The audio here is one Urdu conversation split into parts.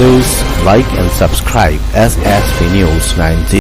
Please like and subscribe SSP News 90।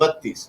32।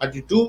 32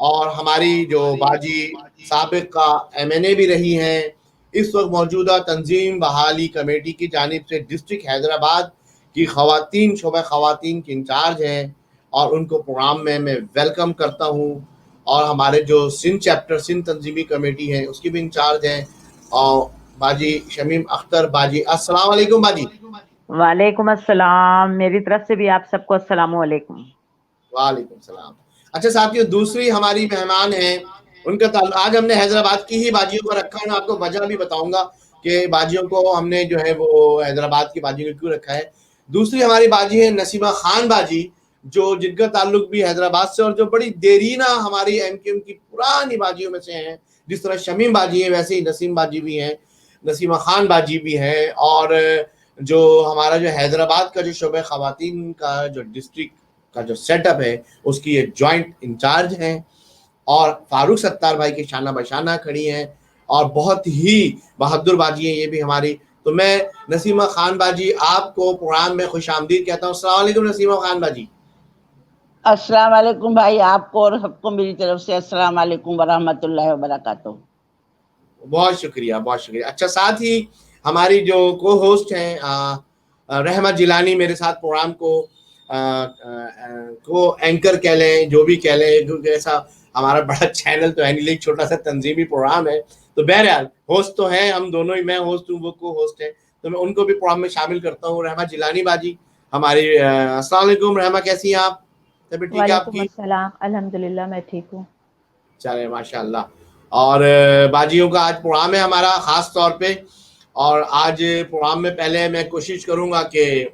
اور ہماری جو باجی سابق کا MNA بھی رہی ہیں، اس وقت موجودہ تنظیم بحالی کمیٹی کی جانب سے ڈسٹرکٹ حیدرآباد کی خواتین شعبہ خواتین کی انچارج ہیں، اور ان کو پروگرام میں ویلکم کرتا ہوں. اور ہمارے جو سندھ چیپٹر سندھ تنظیمی کمیٹی ہے اس کی بھی انچارج ہیں، اور باجی شمیم اختر باجی. السلام علیکم باجی. وعلیکم السلام، میری طرف سے بھی آپ سب کو السلام علیکم. وعلیکم السلام. اچھا ساتھیوں، دوسری ہماری مہمان ہیں، ان کا تعلق آج ہم نے حیدرآباد کی ہی باجیوں کو رکھا ہے. میں آپ کو وجہ بھی بتاؤں گا کہ باجیوں کو ہم نے جو ہے وہ حیدرآباد کی باجیوں کو کیوں رکھا ہے. دوسری ہماری باجی ہے نسیمہ خان باجی، جو جن کا تعلق بھی حیدرآباد سے، اور جو بڑی دیرینہ ہماری MQM کی پرانی باجیوں میں سے ہیں. جس طرح شمیم باجی ہے ویسے ہی نسیم باجی بھی ہیں، نسیمہ خان باجی بھی ہیں، اور جو ہمارا جو حیدرآباد کا جو شعبہ خواتین کا جو ڈسٹرکٹ کا جو سیٹ اپ ہے اس کی یہ جوائنٹ انچارج ہیں. اور فاروق ستار بھائی کی شانہ بشانہ کھڑی ہیں، اور بہت ہی بہادر باجی ہیں یہ بھی ہماری. تو میں نسیمہ خان باجی آپ کو پروگرام میں خوش آمدید کہتا ہوں. السلام علیکم نسیمہ خان باجی. السلام علیکم بھائی، آپ کو اور سب کو میری طرف سے السلام علیکم ورحمۃ اللہ وبرکاتہ. بہت شکریہ بہت شکریہ. اچھا ساتھ ہی ہماری جو کو ہوسٹ ہیں رحمت جیلانی، میرے ساتھ پروگرام کو اینکر کہہ لیں، جو بھی کہہ لیں، کیونکہ ایسا ہمارا بڑا چینل تو ہے نہیں، لیکن چھوٹا سا تنظیمی پروگرام ہے. تو بہرحال ہوسٹ تو ہیں ہم دونوں ہی، میں ہوسٹ ہوں وہ کو ہوسٹ ہے، تو میں ان کو بھی پروگرام میں شامل کرتا ہوں. رحمت جیلانی باجی ہماری. السلام علیکم رحمت، کیسی ہیں آپ؟ طبیعت ٹھیک ہے آپ وعلیکم کی؟ السلام، الحمدللہ میں ٹھیک ہوں. چلے ماشاء اللہ. اور باجیوں کا آج پروگرام ہے ہمارا خاص طور پہ، اور آج پروگرام میں پہلے میں کوشش کروں گا کہ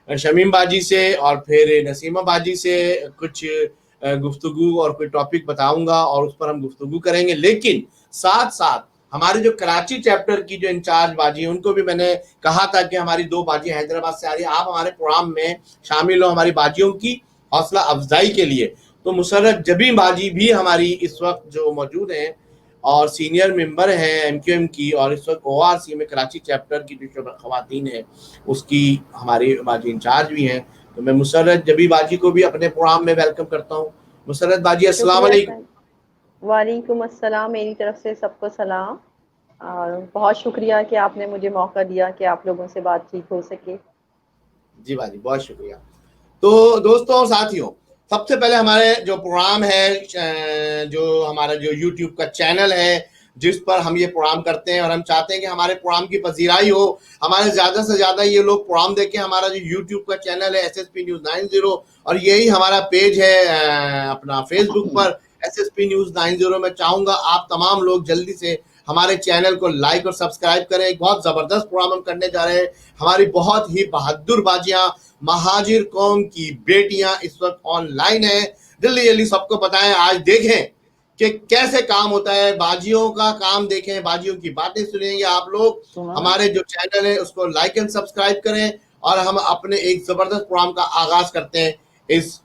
شمیم باجی سے اور پھر نسیمہ باجی سے کچھ گفتگو اور کوئی ٹاپک بتاؤں گا، اور اس پر ہم گفتگو کریں گے. لیکن ساتھ ساتھ ہمارے جو کراچی چیپٹر کی جو انچارج باجی ہیں ان کو بھی میں نے کہا تھا کہ ہماری 2 باجی حیدرآباد سے آ رہی ہیں، آپ ہمارے پروگرام میں شامل ہو ہماری باجیوں کی حوصلہ افزائی کے لیے. تو مسرت جبی باجی بھی ہماری اس وقت جو موجود ہیں اور سینئر ممبر ہیں MQM کی، اور اس وقت ORC میں کراچی چیپٹر کی جو شعبہ خواتین ہے اس کی ہماری باجی انچارج بھی ہیں. تو میں مسرت جبی باجی کو بھی اپنے پروگرام میں ویلکم کرتا ہوں. مسرت باجی السلام شکریہ علیکم. سر. وعلیکم السلام، میری طرف سے سب کو سلام، اور بہت شکریہ کہ آپ نے مجھے موقع دیا کہ آپ لوگوں سے بات چیت ہو سکے. جی باجی بہت شکریہ. تو دوستوں اور ساتھیوں، سب سے پہلے ہمارے جو پروگرام ہے، جو ہمارا جو YouTube کا چینل ہے جس پر ہم یہ پروگرام کرتے ہیں، اور ہم چاہتے ہیں کہ ہمارے پروگرام کی پذیرائی ہو، ہمارے زیادہ سے زیادہ یہ لوگ پروگرام دیکھیں. ہمارا جو YouTube کا چینل ہے SSP News 90، اور یہی ہمارا پیج ہے اپنا فیس بک پر SSP News 90. میں چاہوں گا آپ تمام لوگ جلدی سے ہمارے چینل کو لائک اور سبسکرائب کریں. ایک بہت زبردست پروگرام ہم کرنے جا رہے ہیں. ہماری بہت ہی بہادر باجیاں، مہاجر قوم کی بیٹیاں اس وقت آن لائن ہیں. جلدی جلدی سب کو بتائیں، آج دیکھیں کہ کیسے کام ہوتا ہے. باجیوں کا کام دیکھیں، باجیوں کی باتیں سنیں گے آپ لوگ. ہمارے جو چینل ہے اس کو لائک اینڈ سبسکرائب کریں، اور ہم اپنے ایک زبردست پروگرام کا آغاز کرتے ہیں اس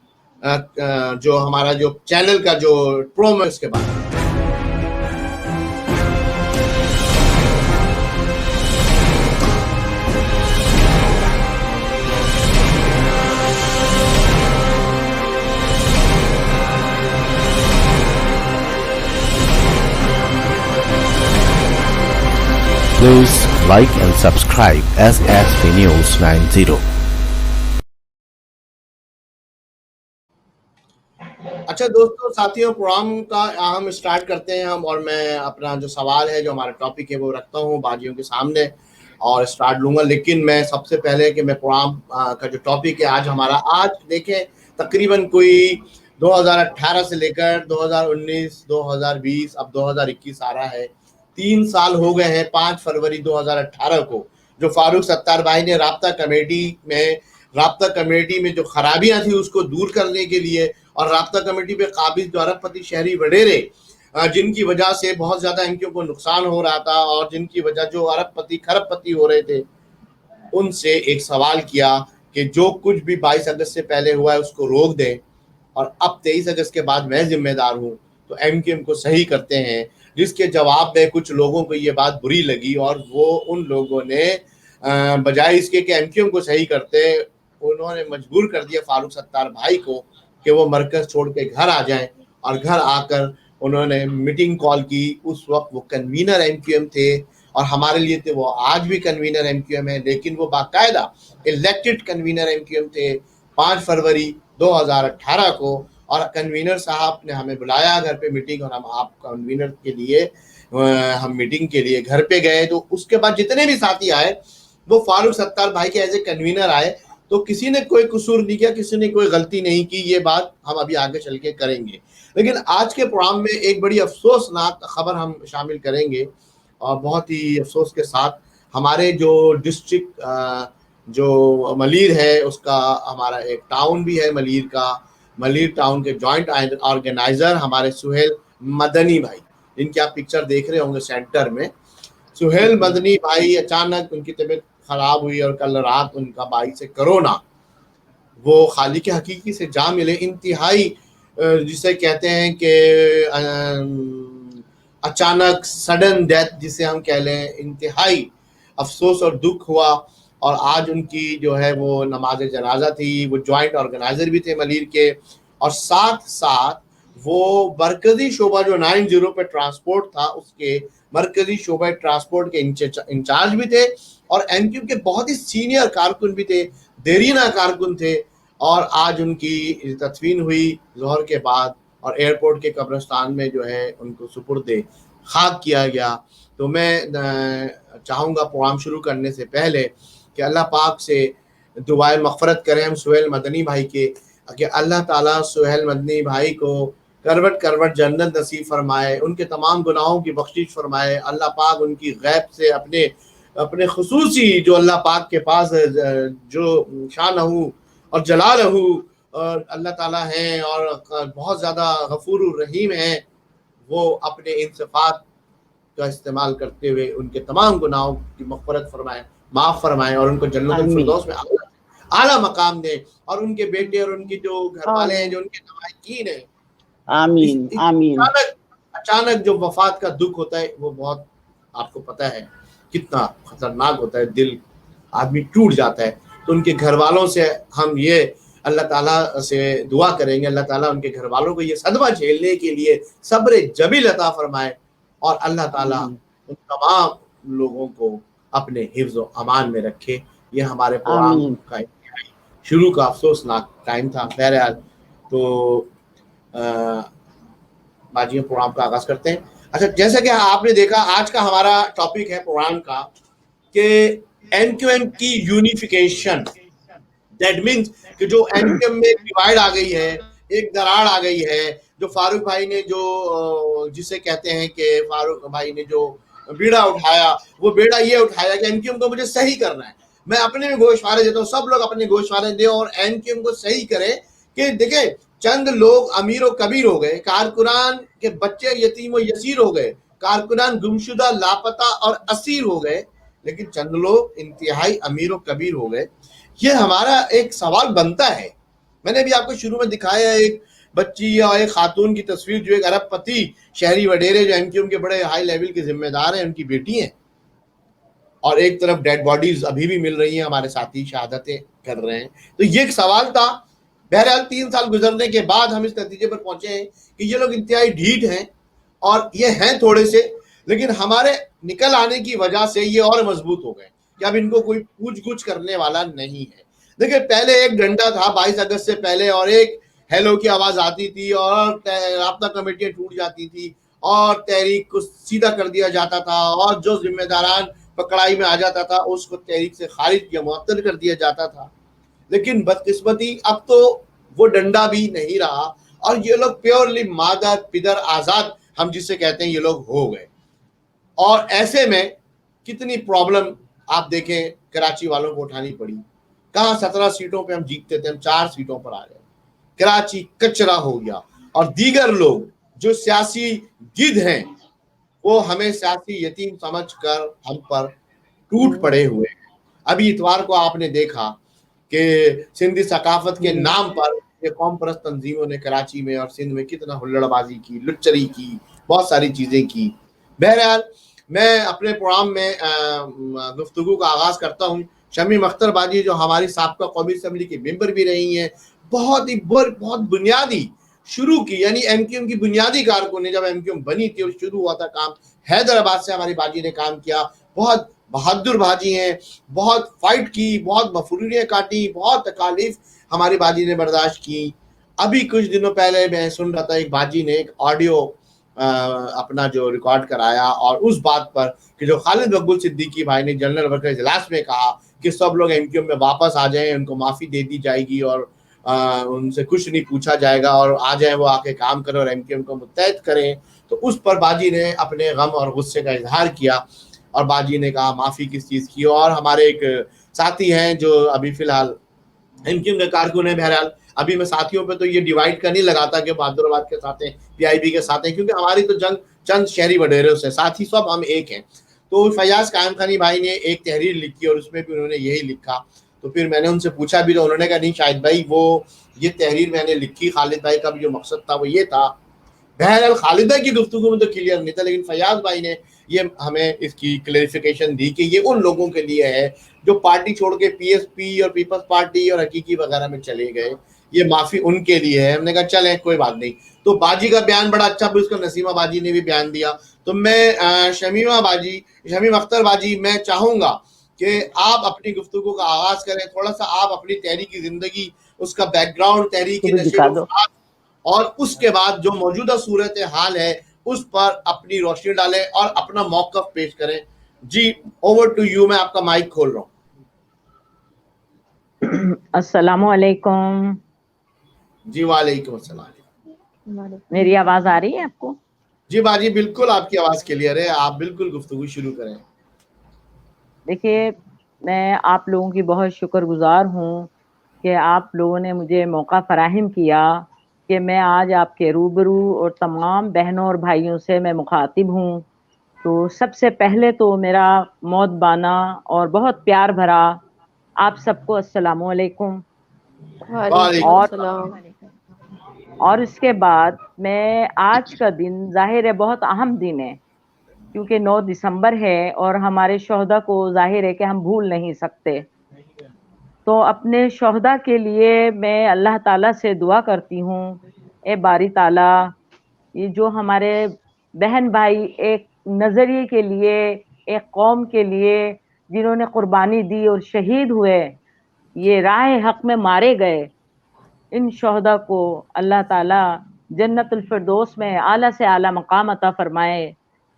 جو ہمارا جو چینل کا جو پرومو ہے اس کے بعد. Please like and subscribe SSP News 90. اچھا دوستوں ساتھیوں، پروگرام کا ہم اسٹارٹ کرتے ہیں اور میں اپنا جو سوال ہے جو ہمارا ٹاپک ہے وہ رکھتا ہوں باجیوں کے سامنے اور اسٹارٹ لوں گا. لیکن میں سب سے پہلے کہ میں پروگرام کا جو ٹاپک ہے آج ہمارا، آج دیکھیں تقریباً کوئی 2018 سے لے کر 2019 2020 اب 2021 آ رہا ہے. 3 سال ہو گئے ہیں. 5 فروری 2018 کو جو فاروق ستار بھائی نے رابطہ کمیٹی میں جو خرابیاں تھیں اس کو دور کرنے کے لیے، اور رابطہ کمیٹی پہ قابض جو ارب پتی شہری وڈیرے جن کی وجہ سے بہت زیادہ MQM کو نقصان ہو رہا تھا، اور جن کی وجہ جو ارب پتی کھرب پتی ہو رہے تھے، ان سے ایک سوال کیا کہ جو کچھ بھی 22 اگست سے پہلے ہوا ہے اس کو روک دیں، اور اب 23 اگست کے بعد میں ذمہ دار ہوں تو MQM کو صحیح کرتے ہیں. جس کے جواب میں کچھ لوگوں کو یہ بات بری لگی، اور وہ ان لوگوں نے بجائے اس کے کہ MQM کو صحیح کرتے، انہوں نے مجبور کر دیا فاروق ستار بھائی کو کہ وہ مرکز چھوڑ کے گھر آ جائیں اور گھر آ کر انہوں نے میٹنگ کال کی. اس وقت وہ کنوینر ایم کیو ایم تھے اور ہمارے لیے تھے وہ آج بھی کنوینر ایم کیو ایم ہے, لیکن وہ باقاعدہ elected convener M Q M تھے 5 فروری 2018 کو. اور کنوینر صاحب نے ہمیں بلایا گھر پہ میٹنگ, اور ہم آپ کنوینر کے لیے ہم میٹنگ کے لیے گھر پہ گئے. تو اس کے بعد جتنے بھی ساتھی آئے وہ فاروق ستار بھائی کے ایز اے کنوینر آئے, تو کسی نے کوئی قصور نہیں کیا, کسی نے کوئی غلطی نہیں کی. یہ بات ہم ابھی آگے چل کے کریں گے. لیکن آج کے پروگرام میں ایک بڑی افسوسناک خبر ہم شامل کریں گے, اور بہت ہی افسوس کے ساتھ ہمارے جو ڈسٹرکٹ جو ملیر ہے اس کا ہمارا ایک ٹاؤن بھی ہے ملیر کا, ملیر ٹاؤن کے جوائنٹ آرگنائزر ہمارے سہیل مدنی بھائی, جن کی آپ پکچر دیکھ رہے ہوں گے سینٹر میں. سہیل مدنی بھائی اچانک ان کی طبیعت خراب ہوئی اور کل رات ان کا باعث کرونا وہ خالق حقیقی سے جا ملے. انتہائی جسے کہتے ہیں کہ اچانک سڈن ڈیتھ جسے ہم کہہ لیں, انتہائی افسوس اور دکھ ہوا. اور آج ان کی جو ہے وہ نماز جنازہ تھی. وہ جوائنٹ آرگنائزر بھی تھے ملیر کے, اور ساتھ ساتھ وہ مرکزی شعبہ جو 90 پہ ٹرانسپورٹ تھا اس کے مرکزی شعبہ ٹرانسپورٹ کے انچارج بھی تھے, اور ایم کیو کے بہت ہی سینئر کارکن بھی تھے, دیرینہ کارکن تھے. اور آج ان کی تدفین ہوئی ظہر کے بعد, اور ایئرپورٹ کے قبرستان میں جو ہے ان کو سپرد خاک کیا گیا. تو میں چاہوں گا پروگرام شروع کرنے سے پہلے کہ اللہ پاک سے دعائے مغفرت کریں ہم سہیل مدنی بھائی کے, کہ اللہ تعالیٰ سہیل مدنی بھائی کو کروٹ کروٹ جنت نصیب فرمائے, ان کے تمام گناہوں کی بخشش فرمائے. اللہ پاک ان کی غیب سے اپنے خصوصی جو اللہ پاک کے پاس جو شان ہو اور جلال ہو اور اللہ تعالیٰ ہیں اور بہت زیادہ غفور الرحیم ہیں, وہ اپنے ان صفات کا استعمال کرتے ہوئے ان کے تمام گناہوں کی مغفرت فرمائے, معاف فرمائے, اور ان کو جنت الفردوس میں اعلیٰ مقام دے. اور ان کے بیٹے اور ان کی جو گھر والے ہیں جو ان کے نوائقین ہیں, آمین آمین. اچانک جو وفات کا دکھ ہوتا ہے وہ بہت آپ کو پتہ ہے کتنا خطرناک ہوتا ہے, دل آدمی ٹوٹ جاتا ہے. تو ان کے گھر والوں سے ہم یہ اللہ تعالیٰ سے دعا کریں گے, اللہ تعالیٰ ان کے گھر والوں کو یہ صدمہ جھیلنے کے لیے صبر جمیل عطا فرمائے, اور اللہ تعالیٰ ان تمام لوگوں کو اپنے حفظ و امان میں رکھے. یہ ہمارے پروگرام کا شروع کا افسوسناک ٹائم تھا. بہرحال تو باجیوں پروگرام کا آغاز کرتے ہیں. اچھا, جیسا کہ آپ نے دیکھا آج کا ہمارا ٹاپک ہے پروگرام کا کہ ایم کیو ایم کی یونیفیکیشن. دیٹ مینس کہ جو ایم کیو ایم میں ڈیوائڈ آ گئی ہے, ایک دراڑ آ گئی ہے, جو فاروق بھائی نے جو جسے کہتے ہیں کہ فاروق بھائی نے جو بیڑا اٹھایا, وہ بیڑا یہ اٹھایا کہ ایم کیو ایم کو مجھے صحیح کرنا ہے. میں اپنے بھی گوشوارے دیتا ہوں, سب لوگ اپنے گوشوارے دیں اور ایم کیو ایم کو صحیح کریں. کہ دیکھیں چند لوگ امیر و کبیر ہو گئے, کارکنان کے بچے یتیم و یسیر ہو گئے, کارکنان گمشدہ لاپتہ اور اسیر ہو گئے, لیکن چند لوگ انتہائی امیر و کبیر ہو گئے. یہ ہمارا ایک سوال بنتا ہے. میں نے بھی آپ کو شروع میں دکھایا ایک بچی یا ایک خاتون کی تصویر جو ایک ارب پتی شہری وڈیرے جو ایم کیو ایم کے بڑے ہائی لیول کے ذمہ دار ہیں, ان کی بیٹی ہیں, اور ایک طرف ڈیڈ باڈیز ابھی بھی مل رہی ہیں, ہمارے ساتھی شہادتیں کر رہے ہیں. تو یہ ایک سوال تھا. بہرحال 3 سال گزرنے کے بعد ہم اس نتیجے پر پہنچے ہیں کہ یہ لوگ انتہائی ڈھیٹ ہیں, اور یہ ہیں تھوڑے سے, لیکن ہمارے نکل آنے کی وجہ سے یہ اور مضبوط ہو گئے کہ اب ان کو کوئی پوچھ گچھ کرنے والا نہیں ہے. دیکھیں پہلے ایک ڈنڈا تھا 22 اگست سے پہلے, اور ایک ہیلو کی آواز آتی تھی, اور رابطہ کمیٹیاں ٹوٹ جاتی تھی, اور تحریک کو سیدھا کر دیا جاتا تھا, اور جو ذمہ داران پکڑائی میں آ جاتا تھا اس کو تحریک سے خارج یا معطل کر دیا جاتا تھا. لیکن بدقسمتی اب تو وہ ڈنڈا بھی نہیں رہا, اور یہ لوگ پیورلی مادر پدر آزاد ہم جسے کہتے ہیں یہ لوگ ہو گئے. اور ایسے میں کتنی پرابلم آپ دیکھیں کراچی والوں کو اٹھانی پڑی. کہاں 17 سیٹوں پہ ہم جیتتے تھے, ہم 4 سیٹوں پر آ گئے. کراچی کچرا ہو گیا, اور دیگر لوگ جو سیاسی گدھ ہیں وہ ہمیں سیاسی یتیم سمجھ کر ہم پر ٹوٹ پڑے ہوئے ہیں. ابھی اتوار کو آپ نے دیکھا کہ سندھی ثقافت کے نام پر یہ قوم پرست تنظیموں نے کراچی میں اور سندھ میں کتنا ہلڑ بازی کی, لچری کی, بہت ساری چیزیں کی. بہرحال میں اپنے پروگرام میں گفتگو کا آغاز کرتا ہوں. شمیم اختر باجی جو ہماری سابقہ قومی اسمبلی کی ممبر بھی رہی ہیں, بہت بنیادی شروع کی, یعنی ایم کیو ایم کی بنیادی کارکن نے, جب ایم کیو ایم بنی تھی اور شروع ہوا تھا کام, حیدرآباد سے ہماری باجی نے کام کیا. بہت بہادر باجی ہیں, بہت فائٹ کی, بہت مفروریاں کاٹی, بہت تکالیف ہماری باجی نے برداشت کی. ابھی کچھ دنوں پہلے میں سن رہا تھا ایک باجی نے ایک آڈیو اپنا جو ریکارڈ کرایا, اور اس بات پر کہ جو خالد مقبول صدیقی بھائی نے جنرل ورکر اجلاس میں کہا کہ سب لوگ ایم کیو ایم میں واپس آ جائیں, ان کو معافی دے دی جائے گی اور ان سے کچھ نہیں پوچھا جائے گا, اور آ جائیں وہ آ کے کام کریں اور ایم کیو ایم کو متحد کریں. تو اس پر باجی نے اپنے غم اور غصے کا اظہار کیا, اور باجی نے کہا معافی کس چیز کی. اور ہمارے ایک ساتھی ہیں جو ابھی فی الحال ایم کیو ایم کے کارکن ہیں. بہرحال ابھی میں ساتھیوں پہ تو یہ ڈیوائڈ کر نہیں لگاتا کہ بہادر آباد کے ساتھ ہیں, پی آئی بی کے ساتھ ہیں, کیونکہ ہماری تو جنگ چند شہری وڈیروں سے, ساتھی سب ہم ایک ہیں. تو فیاض قائم خانی بھائی نے ایک تحریر لکھی اور اس میں بھی انہوں نے یہی لکھا. تو پھر میں نے ان سے پوچھا بھی, تو انہوں نے کہا نہیں شاہد بھائی, وہ یہ تحریر میں نے لکھی, خالد بھائی کا بھی جو مقصد تھا وہ یہ تھا. بہرحال خالد بھائی کی گفتگو میں تو کلیئر نہیں تھا, لیکن فیاض بھائی نے یہ ہمیں اس کی کلیریفیکیشن دی کہ یہ ان لوگوں کے لیے ہے جو پارٹی چھوڑ کے پی ایس پی اور پیپلز پارٹی اور حقیقی وغیرہ میں چلے گئے, یہ معافی ان کے لیے ہے. ہم نے کہا چلیں کوئی بات نہیں. تو باجی کا بیان بڑا اچھا, پھر اس کو نسیمہ باجی نے بھی بیان دیا. تو میں شمیم اختر باجی, میں چاہوں گا کہ آپ اپنی گفتگو کا آغاز کریں, تھوڑا سا آپ اپنی تحریکی زندگی, اس کا بیک گراؤنڈ, تحریکی نشے و افراد, اور اس کے بعد جو موجودہ صورت حال ہے اس پر اپنی روشنی ڈالیں اور اپنا موقف پیش کریں. جی اوور ٹو یو, میں آپ کا مائک کھول رہا ہوں. السلام علیکم. جی وعلیکم السلام. میری آواز آ رہی ہے آپ کو؟ جی باجی بالکل آپ کی آواز کلیئر ہے, آپ بالکل گفتگو شروع کریں. دیکھیے, میں آپ لوگوں کی بہت شکر گزار ہوں کہ آپ لوگوں نے مجھے موقع فراہم کیا کہ میں آج آپ کے روبرو اور تمام بہنوں اور بھائیوں سے میں مخاطب ہوں. تو سب سے پہلے تو میرا موت بانا اور بہت پیار بھرا آپ سب کو السلام علیکم. وعلیکم السلام. اور اس کے بعد میں آج کا دن ظاہر ہے بہت اہم دن ہے, کیونکہ 9 دسمبر ہے اور ہمارے شہداء کو ظاہر ہے کہ ہم بھول نہیں سکتے. تو اپنے شہداء کے لیے میں اللہ تعالیٰ سے دعا کرتی ہوں, اے باری تعالیٰ, یہ جو ہمارے بہن بھائی ایک نظریے کے لیے, ایک قوم کے لیے جنہوں نے قربانی دی اور شہید ہوئے, یہ راہ حق میں مارے گئے, ان شہداء کو اللہ تعالیٰ جنت الفردوس میں اعلیٰ سے اعلیٰ مقام عطا فرمائے,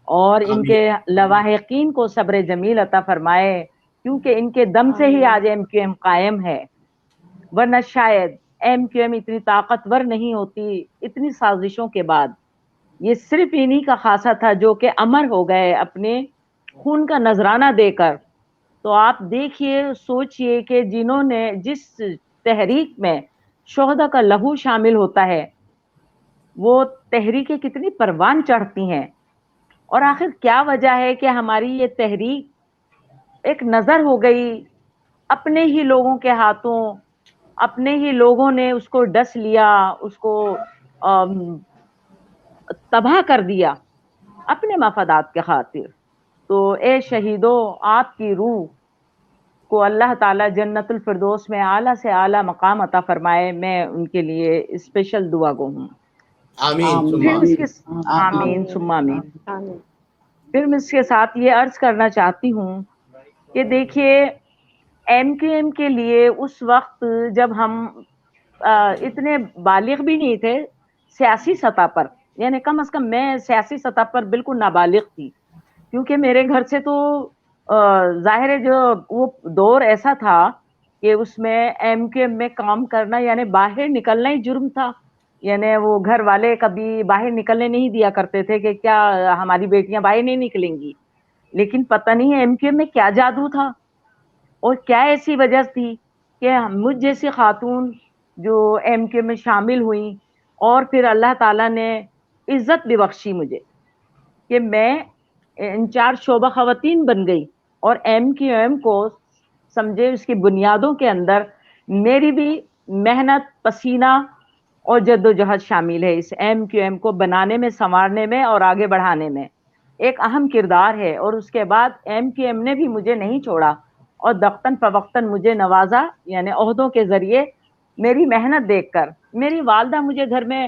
اور ان کے لواحقین کو صبر جمیل عطا فرمائے, کیونکہ ان کے دم سے ہی آج ایم کیو ایم قائم ہے, ورنہ شاید ایم کیو ایم اتنی طاقتور نہیں ہوتی اتنی سازشوں کے بعد. یہ صرف انہی کا خاصہ تھا جو کہ امر ہو گئے اپنے خون کا نذرانہ دے کر. تو آپ دیکھیے, سوچئے کہ جنہوں نے, جس تحریک میں شہداء کا لہو شامل ہوتا ہے, وہ تحریکیں کتنی پروان چڑھتی ہیں. اور آخر کیا وجہ ہے کہ ہماری یہ تحریک ایک نظر ہو گئی اپنے ہی لوگوں کے ہاتھوں, اپنے ہی لوگوں نے اس کو ڈس لیا, اس کو تباہ کر دیا اپنے مفادات کے خاطر. تو اے شہیدوں, آپ کی روح کو اللہ تعالیٰ جنت الفردوس میں اعلیٰ سے اعلیٰ مقام عطا فرمائے. میں ان کے لیے اسپیشل دعا گو ہوں. آمین ثم آمین. پھر میں اس کے ساتھ یہ عرض کرنا چاہتی ہوں کہ دیکھیے, ایم کیو ایم کے لیے اس وقت جب ہم اتنے بالغ بھی نہیں تھے سیاسی سطح پر, یعنی کم از کم میں سیاسی سطح پر بالکل نابالغ تھی, کیونکہ میرے گھر سے تو ظاہر ہے جو وہ دور ایسا تھا کہ اس میں ایم کیو ایم میں کام کرنا یعنی باہر نکلنا ہی جرم تھا. یعنی وہ گھر والے کبھی باہر نکلنے نہیں دیا کرتے تھے کہ کیا ہماری بیٹیاں باہر نہیں نکلیں گی. لیکن پتہ نہیں ایم کیو ایم میں کیا جادو تھا اور کیا ایسی وجہ تھی کہ مجھ جیسی خاتون جو ایم کیو ایم میں شامل ہوئیں, اور پھر اللہ تعالیٰ نے عزت بھی بخشی مجھے کہ میں انچارج شعبہ خواتین بن گئی, اور ایم کیو ایم کو سمجھے اس کی بنیادوں کے اندر میری بھی محنت, پسینہ اور جد و جہد شامل ہے. اس ایم کیو ایم کو بنانے میں, سنوارنے میں اور آگے بڑھانے میں ایک اہم کردار ہے. اور اس کے بعد ایم کیو ایم نے بھی مجھے نہیں چھوڑا اور دفتن فوقتاً مجھے نوازا, یعنی عہدوں کے ذریعے میری محنت دیکھ کر. میری والدہ مجھے گھر میں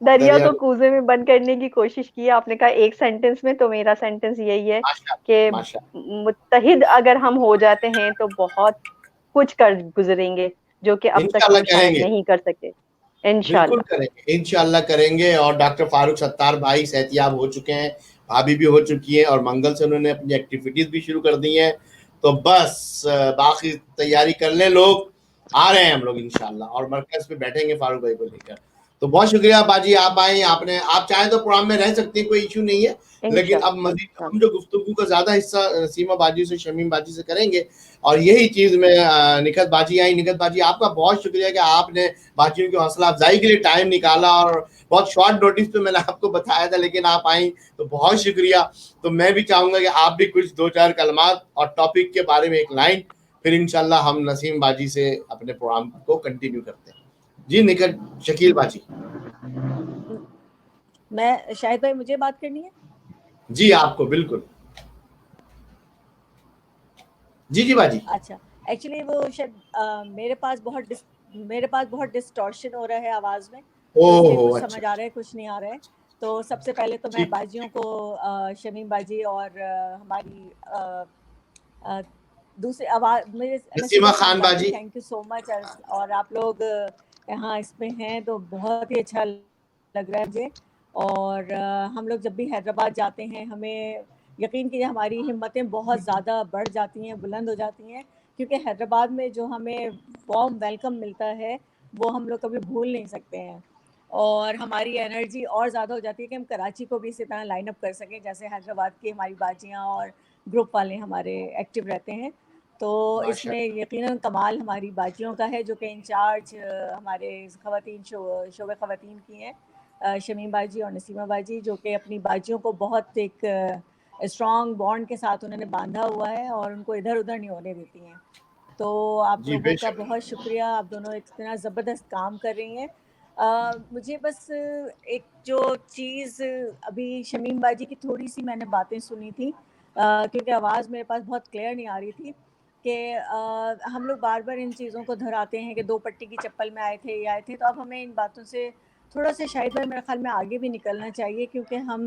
دریا دریا کو کوزے میں بند کرنے کی کوشش کی آپ نے کہا ایک سینٹنس میں. تو میرا سینٹنس یہی ہے کہ ماشاء متحد اگر ہم ہو جاتے ہیں تو بہت کچھ کر گزریں گے جو کہ اب تک انشاءاللہ ہم کریں شاید گے، نہیں کر سکے. بالکل انشاءاللہ کریں گے، انشاءاللہ کریں گے. اور ڈاکٹر فاروق ستار بھائی صحتیاب ہو چکے ہیں، بھابھی بھی ہو چکی ہیں، اور منگل سے انہوں نے اپنی ایکٹیویٹیز بھی شروع کر دی ہیں. تو بس باقی تیاری کر لیں لوگ، آ رہے ہیں ہم لوگ انشاءاللہ، اور مرکز پہ بیٹھیں گے فاروق بھائی کو لے کر. تو بہت شکریہ باجی، آپ آئیں، آپ چاہیں تو پروگرام میں رہ سکتے ہیں، کوئی ایشو نہیں ہے. لیکن اب مزید ہم جو گفتگو کا زیادہ حصہ نسیمہ باجی سے، شمیم باجی سے کریں گے. اور یہی چیز میں نکھت باجی آئی. نکھت باجی آپ کا بہت شکریہ کہ آپ نے باجیوں کی حوصلہ افزائی کے لیے ٹائم نکالا، اور بہت شارٹ نوٹس پہ میں نے آپ کو بتایا تھا، لیکن آپ آئیں تو بہت شکریہ. تو میں بھی چاہوں گا کہ آپ بھی کچھ 2-4 کلمات اور ٹاپک کے بارے میں ایک لائن، پھر انشاءاللہ ہم نسیم باجی سے اپنے پروگرام کو کنٹینیو کرتے ہیں. جی نکھت، شکیل باجی. میں شاہد بھائی مجھے بات کرنی ہے. جی آپ کو بالکل. جی باجی. اچھا ایکچولی وہ شاید میرے پاس بہت ڈسٹورشن ہو رہا ہے آواز میں، تو اس لیے کچھ اچھا سمجھ آ رہا ہے کچھ نہیں آ رہا ہے. تو سب سے پہلے تو میں ٹھیک. باجیوں کو، شمیم باجی اور ہماری دوسری آواز میرے نسیمہ نسیمہ خان باجی، باجی. تھینک یو سو مچ. اور آپ لوگ یہاں اس میں ہیں تو بہت ہی اچھا لگ رہا ہے مجھے. اور ہم لوگ جب بھی حیدرآباد جاتے ہیں ہمیں یقین کیجیے ہماری ہمتیں بہت زیادہ بڑھ جاتی ہیں، بلند ہو جاتی ہیں، کیونکہ حیدرآباد میں جو ہمیں وارم ویلکم ملتا ہے وہ ہم لوگ کبھی بھول نہیں سکتے ہیں. اور ہماری انرجی اور زیادہ ہو جاتی ہے کہ ہم کراچی کو بھی اسی طرح لائن اپ کر سکیں جیسے حیدرآباد کی ہماری باجیاں اور گروپ والے ہمارے ایکٹیو رہتے ہیں. تو اس میں یقیناً کمال ہماری باجیوں کا ہے جو کہ انچارج ہمارے خواتین شعبہ خواتین کی ہیں، شمیم باجی اور نسیمہ باجی، جو کہ اپنی باجیوں کو بہت ایک اسٹرانگ بانڈ کے ساتھ انہوں نے باندھا ہوا ہے اور ان کو ادھر ادھر نہیں ہونے دیتی ہیں. تو آپ جی لوگوں بے کا شک. بہت شکریہ، آپ دونوں اتنا زبردست کام کر رہی ہیں. مجھے بس ایک جو چیز ابھی شمیم باجی کی تھوڑی سی میں نے باتیں سنی تھی، کیونکہ آواز میرے پاس بہت کلیئر نہیں آ رہی تھی، کہ ہم لوگ بار بار ان چیزوں کو دہراتے ہیں کہ 2 پٹی کی چپل میں آئے تھے یہ آئے تھے. تو اب ہمیں ان باتوں سے تھوڑا سا شاید میرے خیال میں آگے بھی نکلنا چاہیے، کیونکہ ہم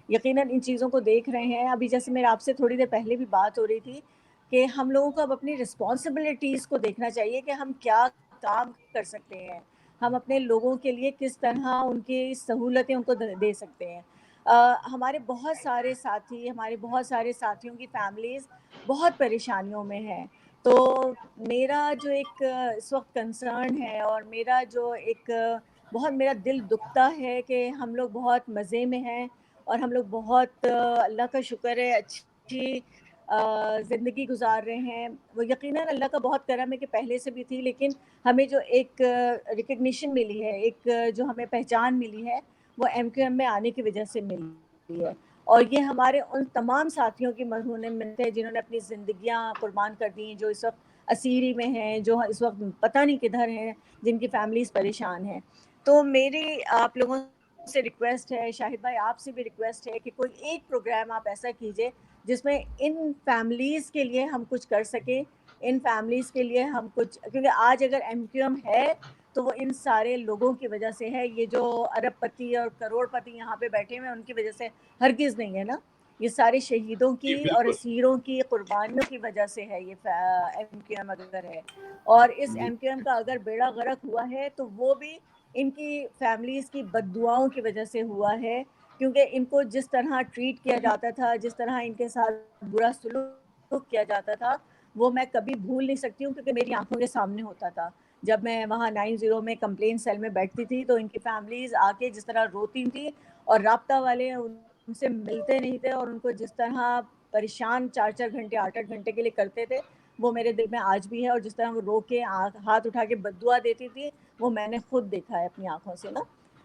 یقیناً ان چیزوں کو دیکھ رہے ہیں. ابھی جیسے میرے آپ سے تھوڑی دیر پہلے بھی بات ہو رہی تھی کہ ہم لوگوں کو اب اپنی رسپانسبلٹیز کو دیکھنا چاہیے کہ ہم کیا کام کر سکتے ہیں، ہم اپنے لوگوں کے لیے کس طرح ان کی سہولتیں ان کو دے سکتے ہیں. ہمارے بہت سارے ساتھیوں کی فیملیز بہت پریشانیوں میں ہیں. تو میرا جو ایک اس وقت کنسرن ہے اور میرا جو ایک بہت میرا دل دکھتا ہے کہ ہم لوگ بہت مزے میں ہیں اور ہم لوگ بہت اللہ کا شکر ہے اچھی زندگی گزار رہے ہیں. وہ یقیناً اللہ کا بہت کرم ہے کہ پہلے سے بھی تھی، لیکن ہمیں جو ایک ریکگنیشن ملی ہے، ایک جو ہمیں پہچان ملی ہے، وہ MQM میں آنے کی وجہ سے ملی ہے. اور یہ ہمارے ان تمام ساتھیوں کی مرہون منت ہے جنہوں نے اپنی زندگیاں قربان کر دی ہیں، جو اس وقت اسیری میں ہیں، جو اس وقت پتہ نہیں کدھر ہیں، جن کی فیملیز پریشان ہیں. تو میری آپ لوگوں سے ریکویسٹ ہے، شاہد بھائی آپ سے بھی ریکویسٹ ہے کہ کوئی ایک پروگرام آپ ایسا کیجئے جس میں ان فیملیز کے لیے ہم کچھ کر سکیں، ان فیملیز کے لیے ہم کچھ، کیونکہ آج اگر MQM ہے تو وہ ان سارے لوگوں کی وجہ سے ہے. یہ جو ارب پتی اور کروڑ پتی یہاں پہ بیٹھے ہوئے ہیں ان کی وجہ سے ہرگز نہیں ہے نا، یہ سارے شہیدوں جی کی اور بالکل. اسیروں کی قربانیوں کی وجہ سے ہے یہ MQM اگر ہے. اور اس جی MQM کا اگر بیڑا غرق ہوا ہے تو وہ بھی ان کی فیملیز کی بد دعاؤں کی وجہ سے ہوا ہے، کیونکہ ان کو جس طرح ٹریٹ کیا جاتا تھا، جس طرح ان کے ساتھ برا سلوک کیا جاتا تھا، وہ میں کبھی بھول نہیں سکتی ہوں، کیونکہ میری آنکھوں کے سامنے ہوتا تھا. جب میں وہاں 90 میں کمپلین سیل میں بیٹھتی تھی تو ان کی فیملیز آ کے جس طرح روتی تھیں، اور رابطہ والے ان سے ملتے نہیں تھے اور ان کو جس طرح پریشان 4 گھنٹے 8 گھنٹے کے لیے کرتے تھے، وہ میرے دل میں آج بھی ہے. اور جس طرح وہ رو کے ہاتھ اٹھا کے بد دعا دیتی تھی، وہ میں نے خود دیکھا ہے اپنی آنکھوں سے نا.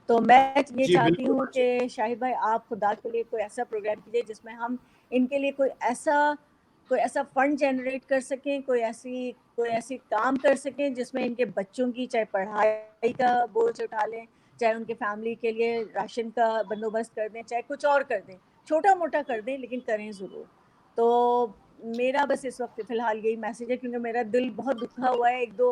تو میں یہ جی چاہتی بالکل ہوں باجی. کہ شاہد بھائی آپ خدا کے لیے کوئی ایسا پروگرام کیجیے جس میں ہم ان کے لیے کوئی ایسا فنڈ جنریٹ کر سکیں، کوئی ایسی کام کر سکیں جس میں ان کے بچوں کی چاہے پڑھائی کا بوجھ اٹھا لیں، چاہے ان کے فیملی کے لیے راشن کا بندوبست کر دیں، چاہے کچھ اور کر دیں، چھوٹا موٹا کر دیں، لیکن کریں ضرور. تو میرا بس اس وقت فی الحال یہی میسج ہے، کیونکہ میرا دل بہت دکھا ہوا ہے. 1-2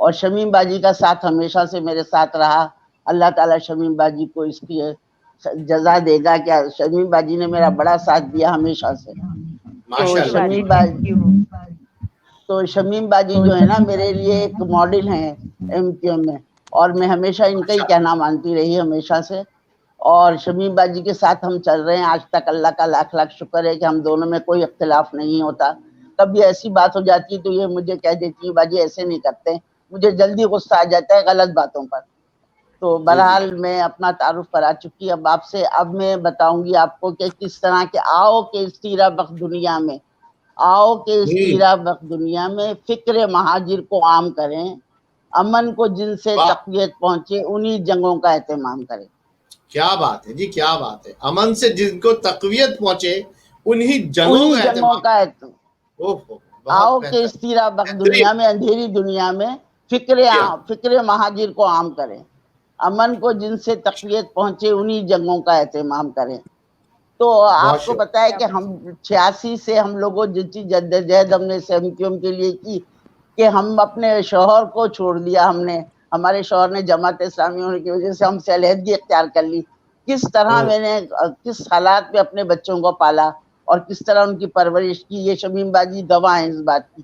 اور شمیم باجی کا ساتھ ہمیشہ سے میرے ساتھ رہا. اللہ تعالیٰ شمیم باجی کو اس کی جزا دے گا. کیا شمیم باجی نے میرا بڑا ساتھ دیا ہمیشہ سے. تو شمیم باجی جو ہے نا میرے لیے ایک ماڈل ہیں ایم کیو ایم میں, اور میں ہمیشہ ان کا ہی کہنا مانتی رہی ہمیشہ سے. اور شمیم باجی کے ساتھ ہم چل رہے ہیں آج تک. اللہ کا لاکھ لاکھ شکر ہے کہ ہم دونوں میں کوئی اختلاف نہیں ہوتا. کبھی ایسی بات ہو جاتی ہے تو یہ مجھے کہہ دیتی ہے باجی ایسے نہیں کرتے. مجھے جلدی غصہ آ جاتا ہے غلط باتوں پر. تو بہرحال میں اپنا تعارف کرا چکی. اب آپ سے اب میں بتاؤں گی آپ کو کہ کس طرح کے آؤ کہ اس تیرا بخت دنیا میں, آؤ کہ اس تیرا بخت دنیا میں فکر مہاجر کو عام کریں, امن کو جن سے تقویت پہنچے انہی جنگوں کا اہتمام کریں. کیا بات ہے جی, کیا بات ہے. امن سے جن کو تقویت پہنچے انہی جنگوں کا اہتمام. آؤ کہ اس تیرا بخت دنیا میں, اندھیری دنیا میں فکر مہاجر کو عام کریں, امن کو جن سے تقویت پہنچے انہی جنگوں کا اہتمام کریں. تو آپ کو پتا ہے کہ ہم 86 سے ہم لوگوں جتنی جدوجہد ہم نے ایم کیو ایم کے لیے کی کہ ہم اپنے شوہر کو چھوڑ دیا. ہم نے, ہمارے شوہر نے جماعت اسلامی ہونے کی وجہ سے ہم سے علیحدگی اختیار کر لی. کس طرح میں نے کس حالات میں اپنے بچوں کو پالا اور کس طرح ان کی پرورش کی, یہ شمیم باجی گواہ ہیں اس بات کی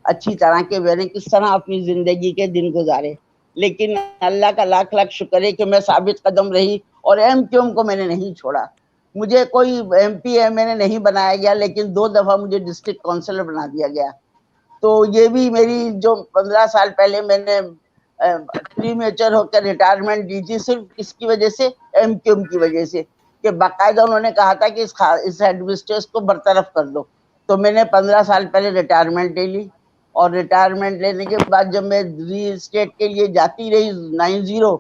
اچھی طرح کہ میں نے کس طرح اپنی زندگی کے دن گزارے. لیکن اللہ کا لاکھ لاکھ شکر ہے کہ میں ثابت قدم رہی اور ایم کیو ایم کو میں نے نہیں چھوڑا. مجھے کوئی M P M L A نہیں بنایا گیا, لیکن 2 دفعہ مجھے ڈسٹرکٹ کونسلر بنا دیا گیا. تو یہ بھی میری جو 15 سال پہلے میں نے پری میچر ہو کر ریٹائرمنٹ دی تھی صرف اس کی وجہ سے, ایم کیو ایم کی وجہ سے, کہ باقاعدہ انہوں نے کہا تھا کہ اس ایڈمنسٹریٹر کو برطرف کر دو. تو میں نے 15 سال پہلے ریٹائرمنٹ لے لی, اور ریٹائرمنٹ لینے کے بعد جب میں ری اسٹیٹ کے لیے جاتی رہی 90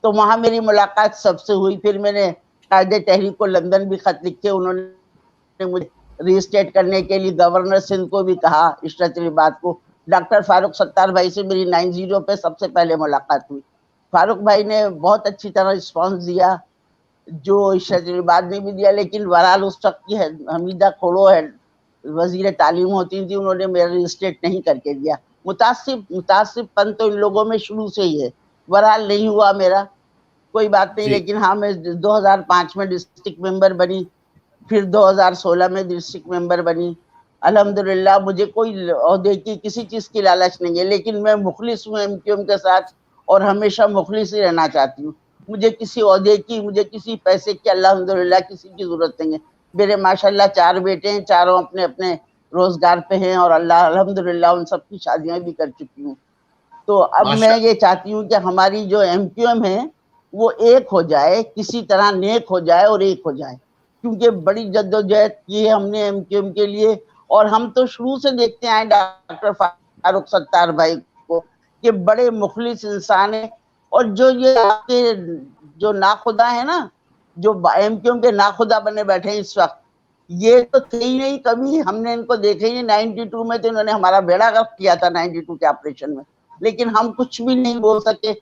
تو وہاں میری ملاقات سب سے ہوئی. پھر میں نے قائد تحریک کو لندن بھی خط لکھے, انہوں نے مجھے ری اسٹیٹ کرنے کے لیے گورنر سندھ کو بھی کہا, عشرت العباد کو. ڈاکٹر فاروق ستار بھائی سے میری 90 پہ سب سے پہلے ملاقات ہوئی. فاروق بھائی نے بہت اچھی طرح رسپانس دیا, جو عشرت العباد نے بھی دیا. لیکن بہرحال اس وقت کی حمیدہ کھوڑو ہے وزیر تعلیم ہوتی تھی, انہوں نے میرا ری اسٹیٹ نہیں کر کے دیا. متعصب پن تو ان لوگوں میں شروع سے ہی ہے. بہرحال نہیں ہوا میرا, کوئی بات نہیں. لیکن ہاں میں 2005 میں ڈسٹرکٹ ممبر بنی, پھر 2016 میں ڈسٹرکٹ ممبر بنی. الحمدللہ مجھے کوئی عہدے کی کسی چیز کی لالچ نہیں ہے, لیکن میں مخلص ہوں ایم کیو ایم کے ساتھ اور ہمیشہ مخلص ہی رہنا چاہتی ہوں. مجھے کسی عہدے کی, مجھے کسی پیسے کی الحمدللہ کسی کی ضرورت نہیں ہے. میرے ماشاءاللہ 4 بیٹے ہیں, چاروں اپنے اپنے روزگار پہ ہیں, اور اللہ الحمدللہ ان سب کی شادیاں بھی کر چکی ہوں. تو اب میں یہ چاہتی ہوں کہ ہماری جو ایم کیو ایم ہے وہ ایک ہو جائے, کسی طرح نیک ہو جائے اور ایک ہو جائے, کیونکہ بڑی جدوجہد کی ہے ہم نے ایم کیو ایم کے لیے. اور ہم تو شروع سے دیکھتے آئے ڈاکٹر فاروق ستار بھائی کو کہ بڑے مخلص انسان ہیں. اور جو یہ آپ کے جو ناخدا ہے نا, جو ایم کیو ایم کے ناخدا بنے بیٹھے ہیں اس وقت, یہ تو تھے ہی نہیں کبھی, ہم نے ان کو دیکھے ہی نہیں. 92 میں تو انہوں نے ہمارا بیڑا غرق کیا تھا 92 کے آپریشن میں, لیکن ہم کچھ بھی نہیں بول سکے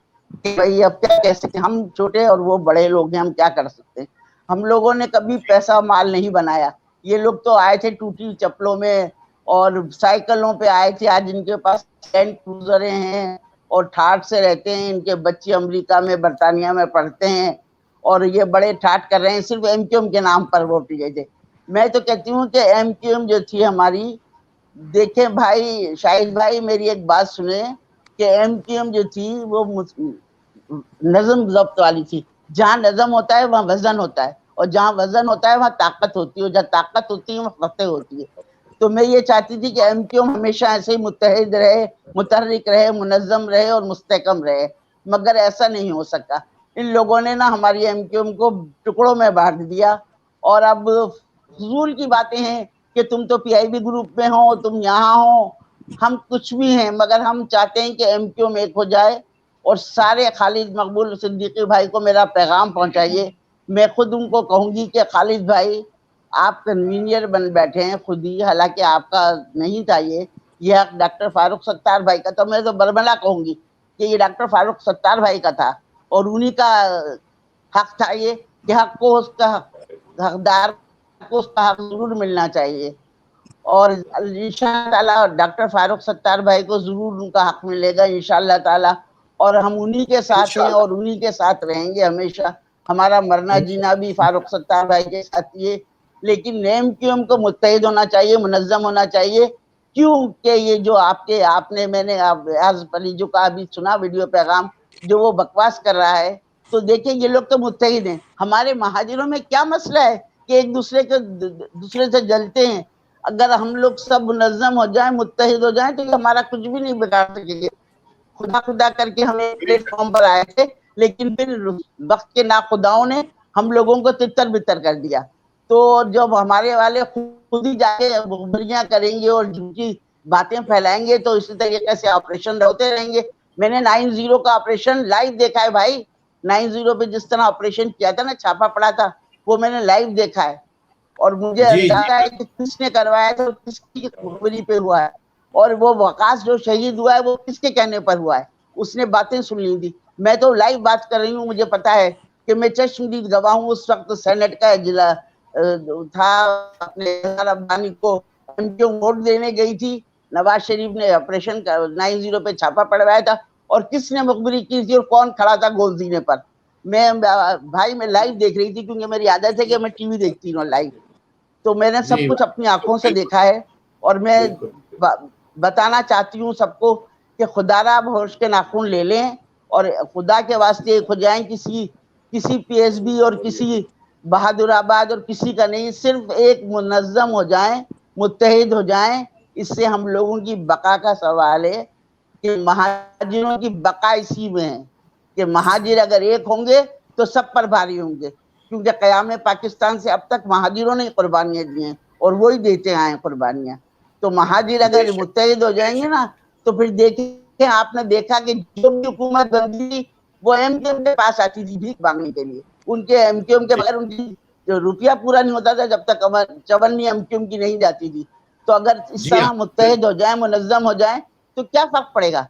کہ بھائی اب کیا کہہ سکتے, ہم چھوٹے اور وہ بڑے لوگ ہیں, ہم کیا کر سکتے ہیں. ہم لوگوں نے کبھی پیسہ مال نہیں بنایا. یہ لوگ تو آئے تھے ٹوٹی چپلوں میں اور سائیکلوں پہ آئے تھے, آج ان کے پاس لینڈ کروزریں ہیں اور ٹھاٹ سے رہتے ہیں. ان کے بچے امریکہ میں برطانیہ میں پڑھتے ہیں, اور یہ بڑے ٹھاٹ کر رہے ہیں صرف ایم کیو ایم کے نام پر ووٹ لیے تھے. میں تو کہتی ہوں کہ ایم کیو ایم جو تھی ہماری, دیکھیں بھائی شاہد بھائی میری ایک بات سنیں, کہ ایم کیو ایم جو تھی وہ نظم ضبط والی تھی. جہاں نظم ہوتا ہے وہاں وزن ہوتا ہے, اور جہاں وزن ہوتا ہے وہاں طاقت ہوتی ہے, اور جہاں طاقت ہوتی ہے وہاں فتح ہوتی ہے. تو میں یہ چاہتی تھی کہ ایم کیو ایم ہمیشہ ایسے ہی متحد رہے, متحرک رہے, منظم رہے اور مستحکم رہے, مگر ایسا نہیں ہو سکا. ان لوگوں نے نا ہماری ایم کیو ایم کو ٹکڑوں میں بانٹ دیا. اور اب فضول کی باتیں ہیں کہ تم تو پی آئی بی گروپ میں ہو, تم یہاں ہو, ہم کچھ بھی ہیں, مگر ہم چاہتے ہیں کہ ایم کیو ایم ایک ہو جائے. اور سارے خالد مقبول صدیقی بھائی کو میرا پیغام پہنچائیے. میں خود ان کو کہوں گی کہ خالد بھائی آپ کنوینئر بن بیٹھے ہیں خود ہی, حالانکہ آپ کا نہیں تھا یہ حق ڈاکٹر فاروق ستار بھائی کا. تو میں تو برملا کہوں گی کہ یہ ڈاکٹر فاروق ستار بھائی کا تھا, اور انہی کا حق تھا یہ کہ حق کو اس کا حقدار کو اس کا حق ضرور ملنا چاہیے. اور انشاءاللہ تعالیٰ ڈاکٹر فاروق ستار بھائی کو ضرور ان کا حق ملے گا انشاءاللہ تعالیٰ, اور ہم انہی کے ساتھ ہیں اور انہی کے ساتھ رہیں گے ہمیشہ. ہمارا مرنا جینا بھی فاروق ستار بھائی کے ساتھ ہی ہے. لیکن نیم کیوں کو متحد ہونا چاہیے, منظم ہونا چاہیے, کیونکہ یہ جو آپ نے میں نے آج پلی جو کا ابھی سنا ویڈیو پیغام جو وہ بکواس کر رہا ہے, تو دیکھیں یہ لوگ تو متحد ہیں. ہمارے مہاجروں میں کیا مسئلہ ہے کہ ایک دوسرے سے جلتے ہیں؟ اگر ہم لوگ سب منظم ہو جائیں, متحد ہو جائیں, تو یہ ہمارا کچھ بھی نہیں بگاڑ سکیں گے. خدا کر کے ہمیں پلیٹ فارم پر آئے تھے, لیکن پھر وقت کے ناخداؤں نے ہم لوگوں کو تتر بتر کر دیا. تو جب ہمارے والے خود ہی جا کے بریاں کریں گے اور جن کی باتیں پھیلائیں گے, تو اسی طریقے سے آپریشن ہوتے رہیں گے. میں نے 9-0 کا آپریشن لائیو دیکھا ہے بھائی. 9-0 پہ جس طرح آپریشن کیا تھا نا, چھاپا پڑا تھا, وہ میں نے لائیو دیکھا ہے. اور مجھے اندازہ ہے کہ کس نے کروایا تھا, کس کی خبری پہ ہوا ہے, اور وہ وقاص جو شہید ہوا ہے وہ کس کے کہنے پر ہوا ہے. اس نے باتیں سن لی تھی. میں تو لائیو بات کر رہی ہوں. مجھے پتا ہے کہ میں چشمدید گواہ ہوں. اس وقت سینٹ کا اجلاس تھا, اپنے ابانی کو ووٹ دینے گئی تھی. نواز شریف نے آپریشن 9-0 پہ چھاپا پڑوایا تھا, اور کس نے مخبری کی تھی اور کون کھڑا تھا گول دینے پر. میں لائیو دیکھ رہی تھی, کیونکہ میری عادت ہے کہ میں ٹی وی دیکھتی ہوں لائیو. تو میں نے سب کچھ اپنی آنکھوں سے دیکھا ہے, اور میں بتانا چاہتی ہوں سب کو کہ خدا را ہوش کے ناخن لے لیں, اور خدا کے واسطے ایک ہو جائیں. کسی پی ایس بی اور کسی بہادر آباد اور کسی کا نہیں, صرف ایک منظم ہو جائیں, متحد ہو جائیں. اس سے ہم لوگوں کی بقا کا سوال ہے کہ مہاجروں کی بقا اسی میں ہے کہ مہاجر اگر ایک ہوں گے تو سب پر بھاری ہوں گے. کیونکہ قیام پاکستان سے اب تک مہاجروں نے قربانیاں دی ہیں, اور وہی دیتے آئے قربانیاں. تو مہاجر اگر متحد ہو جائیں گے نا, تو پھر دیکھیں, آپ نے دیکھا کہ جو بھی حکومت بنتی وہ ایم کیو ایم کے پاس آتی تھی بھیک مانگنے کے لیے. ان کے ایم کیو ایم کے بغیر ان کی روپیہ پورا نہیں ہوتا تھا جب تک چونی ایم کیو ایم کی نہیں جاتی تھی. تو اگر اس طرح متحد ہو جائیں, منظم ہو جائیں, تو کیا فرق پڑے گا.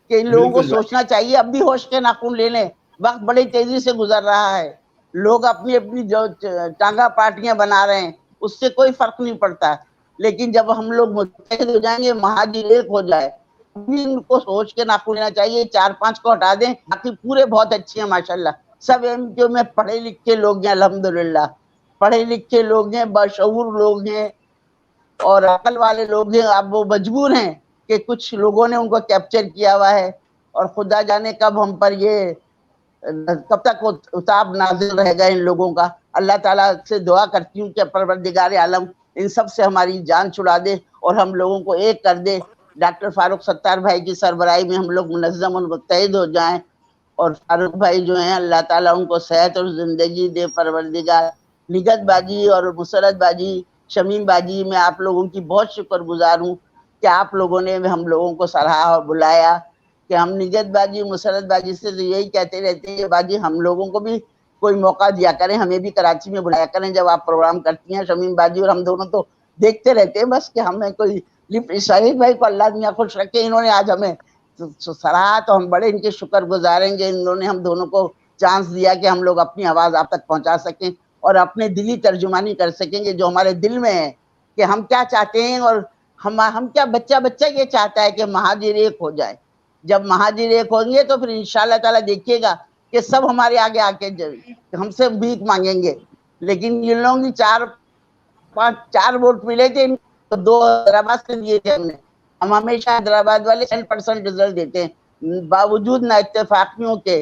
کہ ان لوگوں کو سوچنا چاہیے. اب بھی ہوش کے ناخن لے لیں. وقت بڑی تیزی سے گزر رہا ہے. لوگ اپنی جو ٹانگا پارٹیاں بنا رہے ہیں, اس سے کوئی فرق نہیں پڑتا. لیکن جب ہم لوگ متحد ہو جائیں گے, مہاجر ایک ہو جائے, ان کو سوچ کے ناخن لینا چاہیے. 4-5 کو ہٹا دیں, باقی پورے بہت اچھے ہیں ماشاءاللہ. سب ایم کیو میں پڑھے لکھے لوگ ہیں, الحمدللہ پڑھے لکھے لوگ ہیں, باشعور لوگ ہیں, اور عقل والے لوگ ہیں. اب وہ مجبور ہیں کہ کچھ لوگوں نے ان کو کیپچر کیا ہوا ہے, اور خدا جانے کب ہم پر یہ کب تک عتاب نازل رہے گا ان لوگوں کا. اللہ تعالیٰ سے دعا کرتی ہوں کہ پروردگار عالم ان سب سے ہماری جان چھڑا دے اور ہم لوگوں کو ایک کر دے. ڈاکٹر فاروق ستار بھائی کی سربراہی میں ہم لوگ منظم اور متحد ہو جائیں, اور فاروق بھائی جو ہیں اللہ تعالیٰ ان کو صحت اور زندگی دے پروردگار. نگت باجی اور مسرت باجی, شمیم باجی, میں آپ لوگوں کی بہت شکر گزار ہوں کہ آپ لوگوں نے ہم لوگوں کو سراہا اور بلایا. کہ ہم نگت باجی, مسرت باجی سے تو یہی کہتے رہتے ہیں کہ باجی ہم لوگوں کو بھی کوئی موقع دیا کریں, ہمیں بھی کراچی میں بلایا کریں جب آپ پروگرام کرتی ہیں. شمیم باجی اور ہم دونوں تو دیکھتے رہتے ہیں بس, کہ ہمیں کوئی شہید بھائی کو اللہ دنیا خوش رکھے. انہوں نے آج ہمیں سراہا, تو ہم بڑے ان کے شکر گزاریں گے. انہوں نے ہم دونوں کو چانس دیا کہ ہم لوگ اپنی آواز آپ تک پہنچا سکیں, اور اپنے دلی ترجمانی کر سکیں گے جو ہمارے دل میں ہے کہ ہم کیا چاہتے ہیں. اور ہم کیا, بچہ یہ چاہتا ہے کہ مہاجر ایک ہو جائے. جب مہاجر ایک ہوں گے تو پھر انشاءاللہ تعالیٰ دیکھیے گا کہ سب ہمارے آگے آ کے ہم سے بھیک مانگیں گے. لیکن ان لوگوں کی 4 ووٹ ملے تھے, تو 2 حیدرآباد سے دیے تھے ہم نے. ہم ہمیشہ حیدرآباد والے 100% رزلٹ دیتے ہیں, باوجود نہ اتفاقیوں کے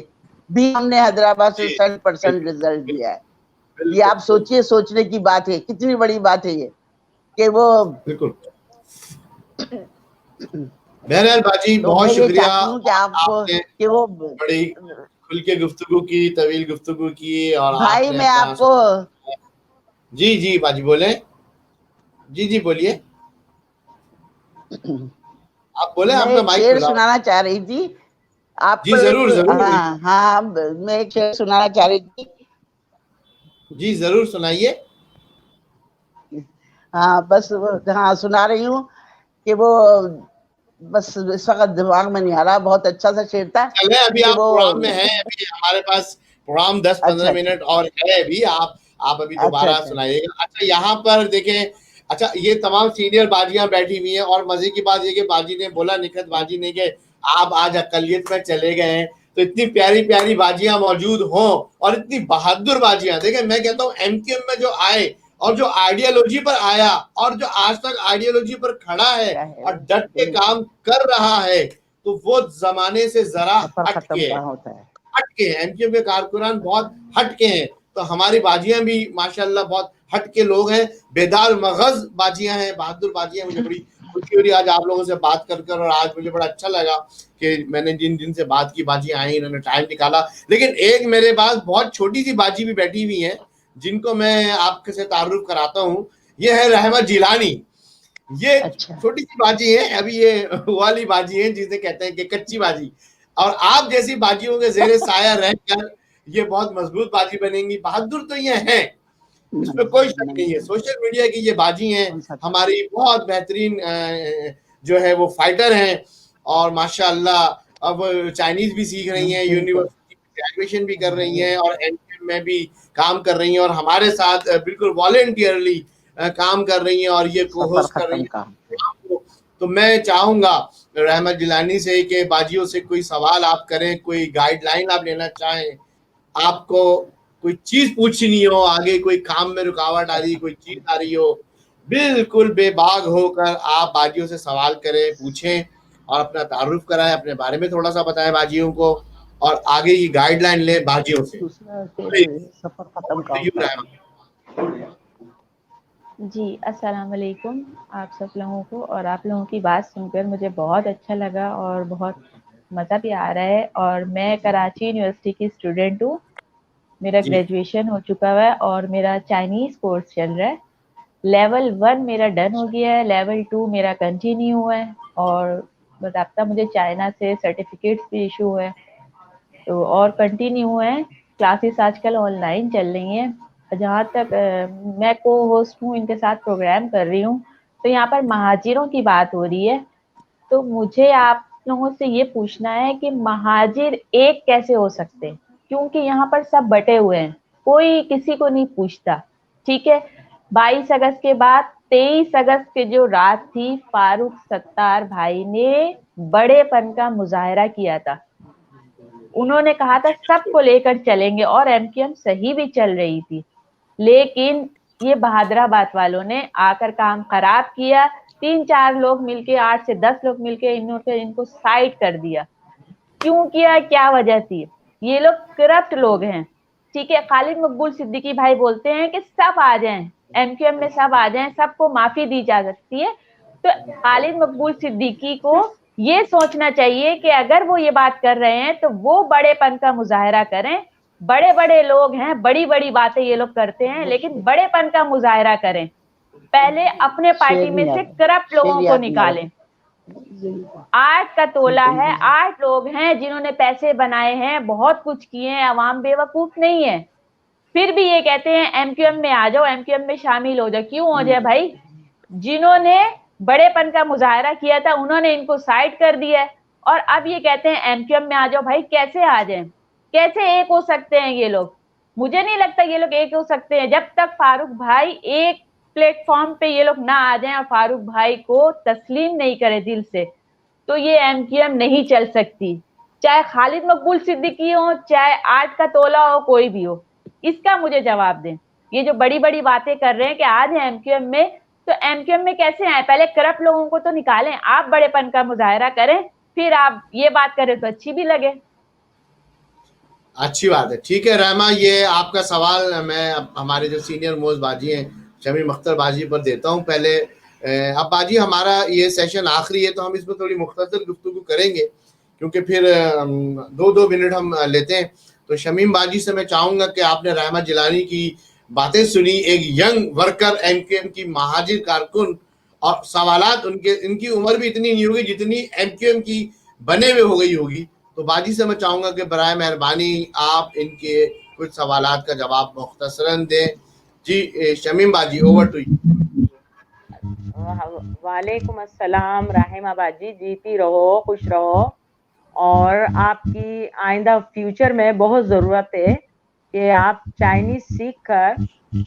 بھی ہم نے حیدرآباد سے 100% رزلٹ دیا ہے. یہ آپ سوچئے, سوچنے کی بات ہے, کتنی بڑی بات ہے یہ کہ وہ. بالکل. بہرحال باجی بہت شکریہ, آپ نے کہ وہ بڑی کھل کے گفتگو کی, طویل گفتگو کی. اور بھائی میں آپ کو جی باجی بولیں. جی بولیے, آپ بولیں, آپ کا مائک شعر سنانا چاہ رہی تھی آپ کو. ضرور. ہاں میں ایک شعر سنانا چاہ رہی تھی. جی ضرور سنائیے. ہاں بس سنا رہی ہوں کہ وہ بس اس وقت دماغ میں نہیں آ رہا. بہت اچھا سا شعر تھا. ابھی آپ پروگرام میں ہیں, ابھی ہمارے پاس پروگرام 10-15 منٹ اور ہے ابھی. آپ ابھی دوبارہ سنائیے گا. اچھا, یہاں پر دیکھیں اچھا یہ تمام سینئر باجیاں بیٹھی ہوئی ہیں, اور مزے کی بات یہ کہ باجی نے بولا, نکھت باجی نے, کہ آپ آج اقلیت میں چلے گئے ہیں, تو اتنی پیاری پیاری باجیاں موجود ہوں اور اتنی بہادر باجیاں. دیکھیں میں کہتا ہوں ایم کیو ایم میں جو آئے اور جو آئیڈیالوجی پر آیا اور جو آج تک آئیڈیالوجی پر کھڑا ہے اور ڈٹ کے کام کر رہا ہے, تو وہ زمانے سے ذرا ہٹ کے ہے, ہٹ کے ہیں. ایم کیو ایم کے کارکنان بہت ہٹ کے ہیں, تو ہماری باجیاں بھی ماشاءاللہ بہت ہٹ کے لوگ ہیں, بیدار مغز باجیاں ہیں, بہادر باجیاں. مجھے بڑی خوشی ہو رہی ہے آج آپ لوگوں سے بات کر کر, اور آج مجھے بڑا اچھا لگا کہ میں نے جن سے بات کی باجیاں آئیں, انہوں نے ٹائم نکالا. لیکن ایک میرے پاس بہت چھوٹی سی باجی بھی بیٹھی ہوئی ہیں جن کو میں آپ سے تعارف کراتا ہوں. یہ ہے رحمہ جیلانی. یہ چھوٹی سی باجی ہے, ابھی یہ والی باجی ہے جسے کہتے ہیں کہ کچی باجی, اور آپ جیسی باجیوں کے زیر سایہ رہ کر یہ بہت مضبوط باجی بنیں گی. بہادر تو یہ ہیں, اس پہ کوئی شک نہیں ہے. سوشل میڈیا کی یہ باجی ہیں, ہماری بہت بہترین جو ہے وہ فائٹر ہیں, اور ماشاءاللہ اب چائنیز بھی سیکھ رہی ہیں, یونیورسٹی گریجویشن بھی کر رہی ہیں, اور این پی میں بھی کام کر رہی ہیں, اور ہمارے ساتھ بالکل والنٹیئرلی کام کر رہی ہیں, اور یہ کو ہوسٹ کر رہی ہیں. تو میں چاہوں گا رحمت جیلانی سے کہ باجیوں سے کوئی سوال آپ کریں, کوئی گائیڈ لائن آپ لینا چاہیں, آپ کو کوئی چیز پوچھنی ہو, آگے کوئی کام میں رکاوٹ آ رہی, کوئی چیز آ رہی ہو, بالکل بے باک ہو کر آپ باجیوں سے سوال کریں, پوچھیں, اور اپنا تعارف کرائیں, اپنے بارے میں تھوڑا سا بتائیں باجیوں کو, اور آگے کی گائیڈ لائن لیں باجیوں سے. جی السلام علیکم آپ سب لوگوں کو, اور آپ لوگوں کی بات سن کر مجھے بہت اچھا لگا اور بہت مزہ بھی آ رہا ہے. اور میں کراچی یونیورسٹی کی اسٹوڈنٹ ہوں, میرا گریجویشن ہو چکا ہوا ہے اور میرا چائنیز کورس چل رہا ہے. لیول 1 میرا ڈن ہو گیا ہے, لیول 2 میرا کنٹینیو ہوا ہے, اور باضابطہ مجھے چائنا سے سرٹیفکیٹس بھی ایشو ہوئے, تو اور کنٹینیو ہے. کلاسز آج کل آن لائن چل رہی ہیں. جہاں تک میں کو ہوسٹ ہوں, ان کے ساتھ پروگرام کر رہی ہوں, تو یہاں پر مہاجروں کی بات ہو رہی ہے. تو مجھے آپ لوگوں سے یہ پوچھنا ہے کہ مہاجر ایک کیسے ہو سکتے, کیونکہ یہاں پر سب بٹے ہوئے ہیں, کوئی کسی کو نہیں پوچھتا. ٹھیک ہے, 22 اگست کے بعد 23 اگست کے جو رات تھی, فاروق ستار بھائی نے بڑے پن کا مظاہرہ کیا تھا. انہوں نے کہا تھا سب کو لے کر چلیں گے, اور ایم کیو ایم صحیح بھی چل رہی تھی, لیکن یہ بہادرآباد والوں نے آ کر کام خراب کیا. 3-4 لوگ مل کے, 8 سے 10 لوگ مل کے ان کو سائڈ کر دیا. کیوں کیا, کیا وجہ تھی؟ یہ لوگ کرپٹ لوگ ہیں. ٹھیک ہے, خالد مقبول صدیقی بھائی بولتے ہیں کہ سب آ جائیں, ایم کیو ایم میں سب آ جائیں, سب کو معافی دی جا سکتی ہے. تو خالد مقبول صدیقی کو یہ سوچنا چاہیے کہ اگر وہ یہ بات کر رہے ہیں تو وہ بڑے پن کا مظاہرہ کریں. بڑے بڑے لوگ ہیں, بڑی بڑی باتیں یہ لوگ کرتے ہیں, لیکن بڑے پن کا مظاہرہ کریں. پہلے اپنے پارٹی میں سے کرپٹ لوگوں کو نکالیں. 8 کا تولہ ہے, 8 لوگ ہیں جنہوں نے پیسے بنائے ہیں, بہت کچھ کیے ہیں, عوام بیوقوف نہیں ہے. پھر بھی یہ کہتے ہیں ایم کیو ایم میں آ جاؤ, ایم کیو ایم میں شامل ہو جاؤ. کیوں ہو جائے بھائی؟ جنہوں نے بڑے پن کا مظاہرہ کیا تھا انہوں نے ان کو سائڈ کر دیا ہے, اور اب یہ کہتے ہیں ایم کیو ایم میں آ جاؤ. بھائی کیسے آ جائیں, کیسے ایک ہو سکتے ہیں یہ لوگ؟ مجھے نہیں لگتا یہ لوگ ایک ہو سکتے ہیں جب تک فاروق بھائی ایک پلیٹ فارم پہ یہ لوگ نہ آ جائیں اور فاروق بھائی کو تسلیم نہیں کرے دل سے, تو یہ ایم کیو ایم نہیں چل سکتی. چاہے خالد مقبول صدیقی ہو, چاہے 8 کا تولہ ہو, کوئی بھی ہو. اس کا مجھے جواب دیں. یہ جو بڑی بڑی باتیں کر رہے ہیں کہ آج ہیں ایم کیو ایم میں, تو ایم کیو ایم میں کیسے آئے؟ پہلے کرپٹ لوگوں کو تو نکالیں, آپ بڑے پن کا مظاہرہ کریں, پھر آپ یہ بات کریں تو اچھی بھی لگے. اچھی بات ہے, ٹھیک ہے رحمہ, یہ آپ کا سوال میں ہمارے جو سینئر موسٹ باجی ہیں شمیم اختر باجی پر دیتا ہوں. پہلے اب باجی ہمارا یہ سیشن آخری ہے, تو ہم اس میں تھوڑی مختصر گفتگو کریں گے, کیونکہ پھر 2 منٹ ہم لیتے ہیں. تو شمیم باجی سے میں چاہوں گا کہ آپ نے رحمہ جیلانی کی باتیں سنی, ایک young worker M Q M کی مہاجر کارکن, اور سوالات ان کی عمر بھی اتنی نہیں ہوگی جتنی ایم کیو ایم کی بنے ہوئے ہو گئی ہوگی. تو باجی سے میں چاہوں گا کہ برائے مہربانی آپ ان کے کچھ سوالات کا جواب مختصراً دیں. جی شمیم باجی, اوور ٹو یو. وعلیکم السلام رحمہ باجی, جیتی رہو, خوش رہو, اور آپ کی آئندہ فیوچر میں بہت ضرورت ہے کہ آپ چائنیز سیکھ کر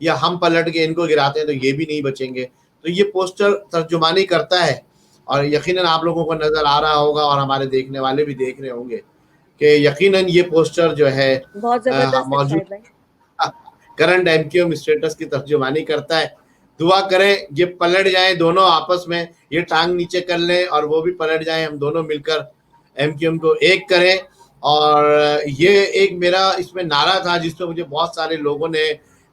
یا ہم پلٹ کے ان کو گراتے ہیں تو یہ بھی نہیں بچیں گے. تو یہ پوسٹر ترجمانی کرتا ہے اور یقیناً آپ لوگوں کو نظر آ رہا ہوگا اور ہمارے دیکھنے والے بھی دیکھ رہے ہوں گے کہ یقیناً یہ پوسٹر جو ہے بہت زبردست ہے موجود شاہد بھائی. Current M Q M status کی ترجمانی کرتا ہے. دعا کریں یہ پلٹ جائیں دونوں آپس میں, یہ ٹانگ نیچے کر لیں اور وہ بھی پلٹ جائیں, ہم دونوں مل کر ایم کیو ایم کو ایک کریں. اور یہ ایک میرا اس میں نعرہ تھا جس پہ مجھے بہت سارے لوگوں نے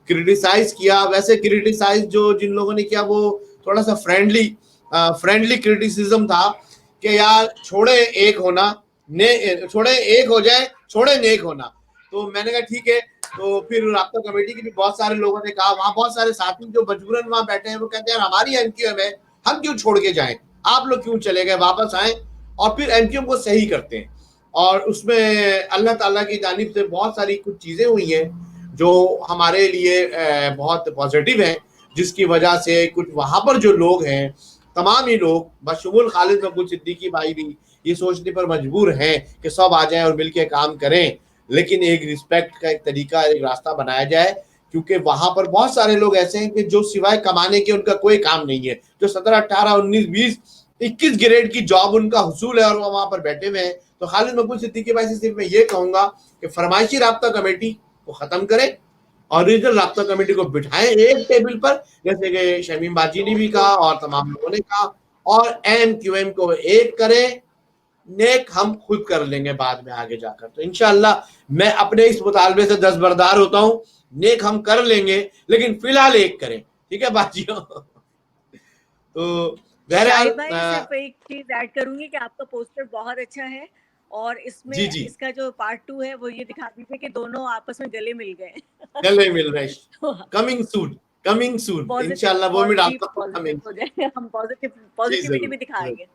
کرٹیسائز کیا. ویسے کرٹیسائز جن لوگوں نے کیا وہ تھوڑا سا فرینڈلی کرٹیسزم تھا کہ یار چھوڑے ایک ہونا, چھوڑے ایک ہو جائے, چھوڑے نیک ہونا. تو میں نے کہا ٹھیک ہے. تو پھر رابطہ کمیٹی کے بھی بہت سارے لوگوں نے کہا, وہاں بہت سارے ساتھی جو مجبوراً وہاں بیٹھے ہیں وہ کہتے ہیں ہماری ایم کیو ایم ہے, ہم کیوں چھوڑ کے جائیں, آپ لوگ کیوں چلے گئے, واپس آئیں اور پھر ایم کیو ایم کو صحیح کرتے ہیں. اور اس میں اللہ تعالیٰ کی جانب سے بہت ساری کچھ چیزیں ہوئی ہیں جو ہمارے لیے بہت پازیٹیو ہیں, جس کی وجہ سے کچھ وہاں پر جو لوگ ہیں تمام ہی لوگ بشمول خالد مقبول صدیقی بھائی بھی یہ سوچنے پر مجبور ہیں کہ سب آ جائیں اور مل کے کام کریں, لیکن ایک رسپیکٹ کا ایک طریقہ, ایک راستہ بنایا جائے. کیونکہ وہاں پر بہت سارے لوگ ایسے ہیں کہ جو سوائے کمانے کے ان کا کوئی کام نہیں ہے, جو 17, 18, 19, 20, 21 گریڈ کی جاب ان کا حصول ہے اور وہ وہاں پر بیٹھے ہوئے ہیں. تو خالد مقبول صدیقی بھائی سے صرف میں یہ کہوں گا کہ فرمائشی رابطہ کمیٹی کو ختم کریں, اوریجنل رابطہ کمیٹی کو بٹھائیں ایک ٹیبل پر, جیسے کہ شمیم باجی نے بھی کہا اور تمام لوگوں نے کہا, اور ایم کیو ایم کو ایک کریں. نیک ہم خود کر لیں گے بعد میں آگے جا کر. تو انشاءاللہ میں اپنے اس مطالبے سے دستبردار ہوتا ہوں, نیک ہم کر لیں گے لیکن فی الحال ایک کریں, ٹھیک ہے باجیوں. تو شاہد بھائی صرف ایک چیز ایڈ کروں گی کہ آپ کا پوسٹر بہت اچھا ہے, اور اس میں اس کا جو پارٹ 2 ہے وہ یہ دکھا دیجیے کہ دونوں آپس میں گلے مل گئے. گلے مل رہے, کمنگ سون انشاءاللہ وہ بھی آپ کو ہم پازیٹیوٹی بھی دکھائیں گے.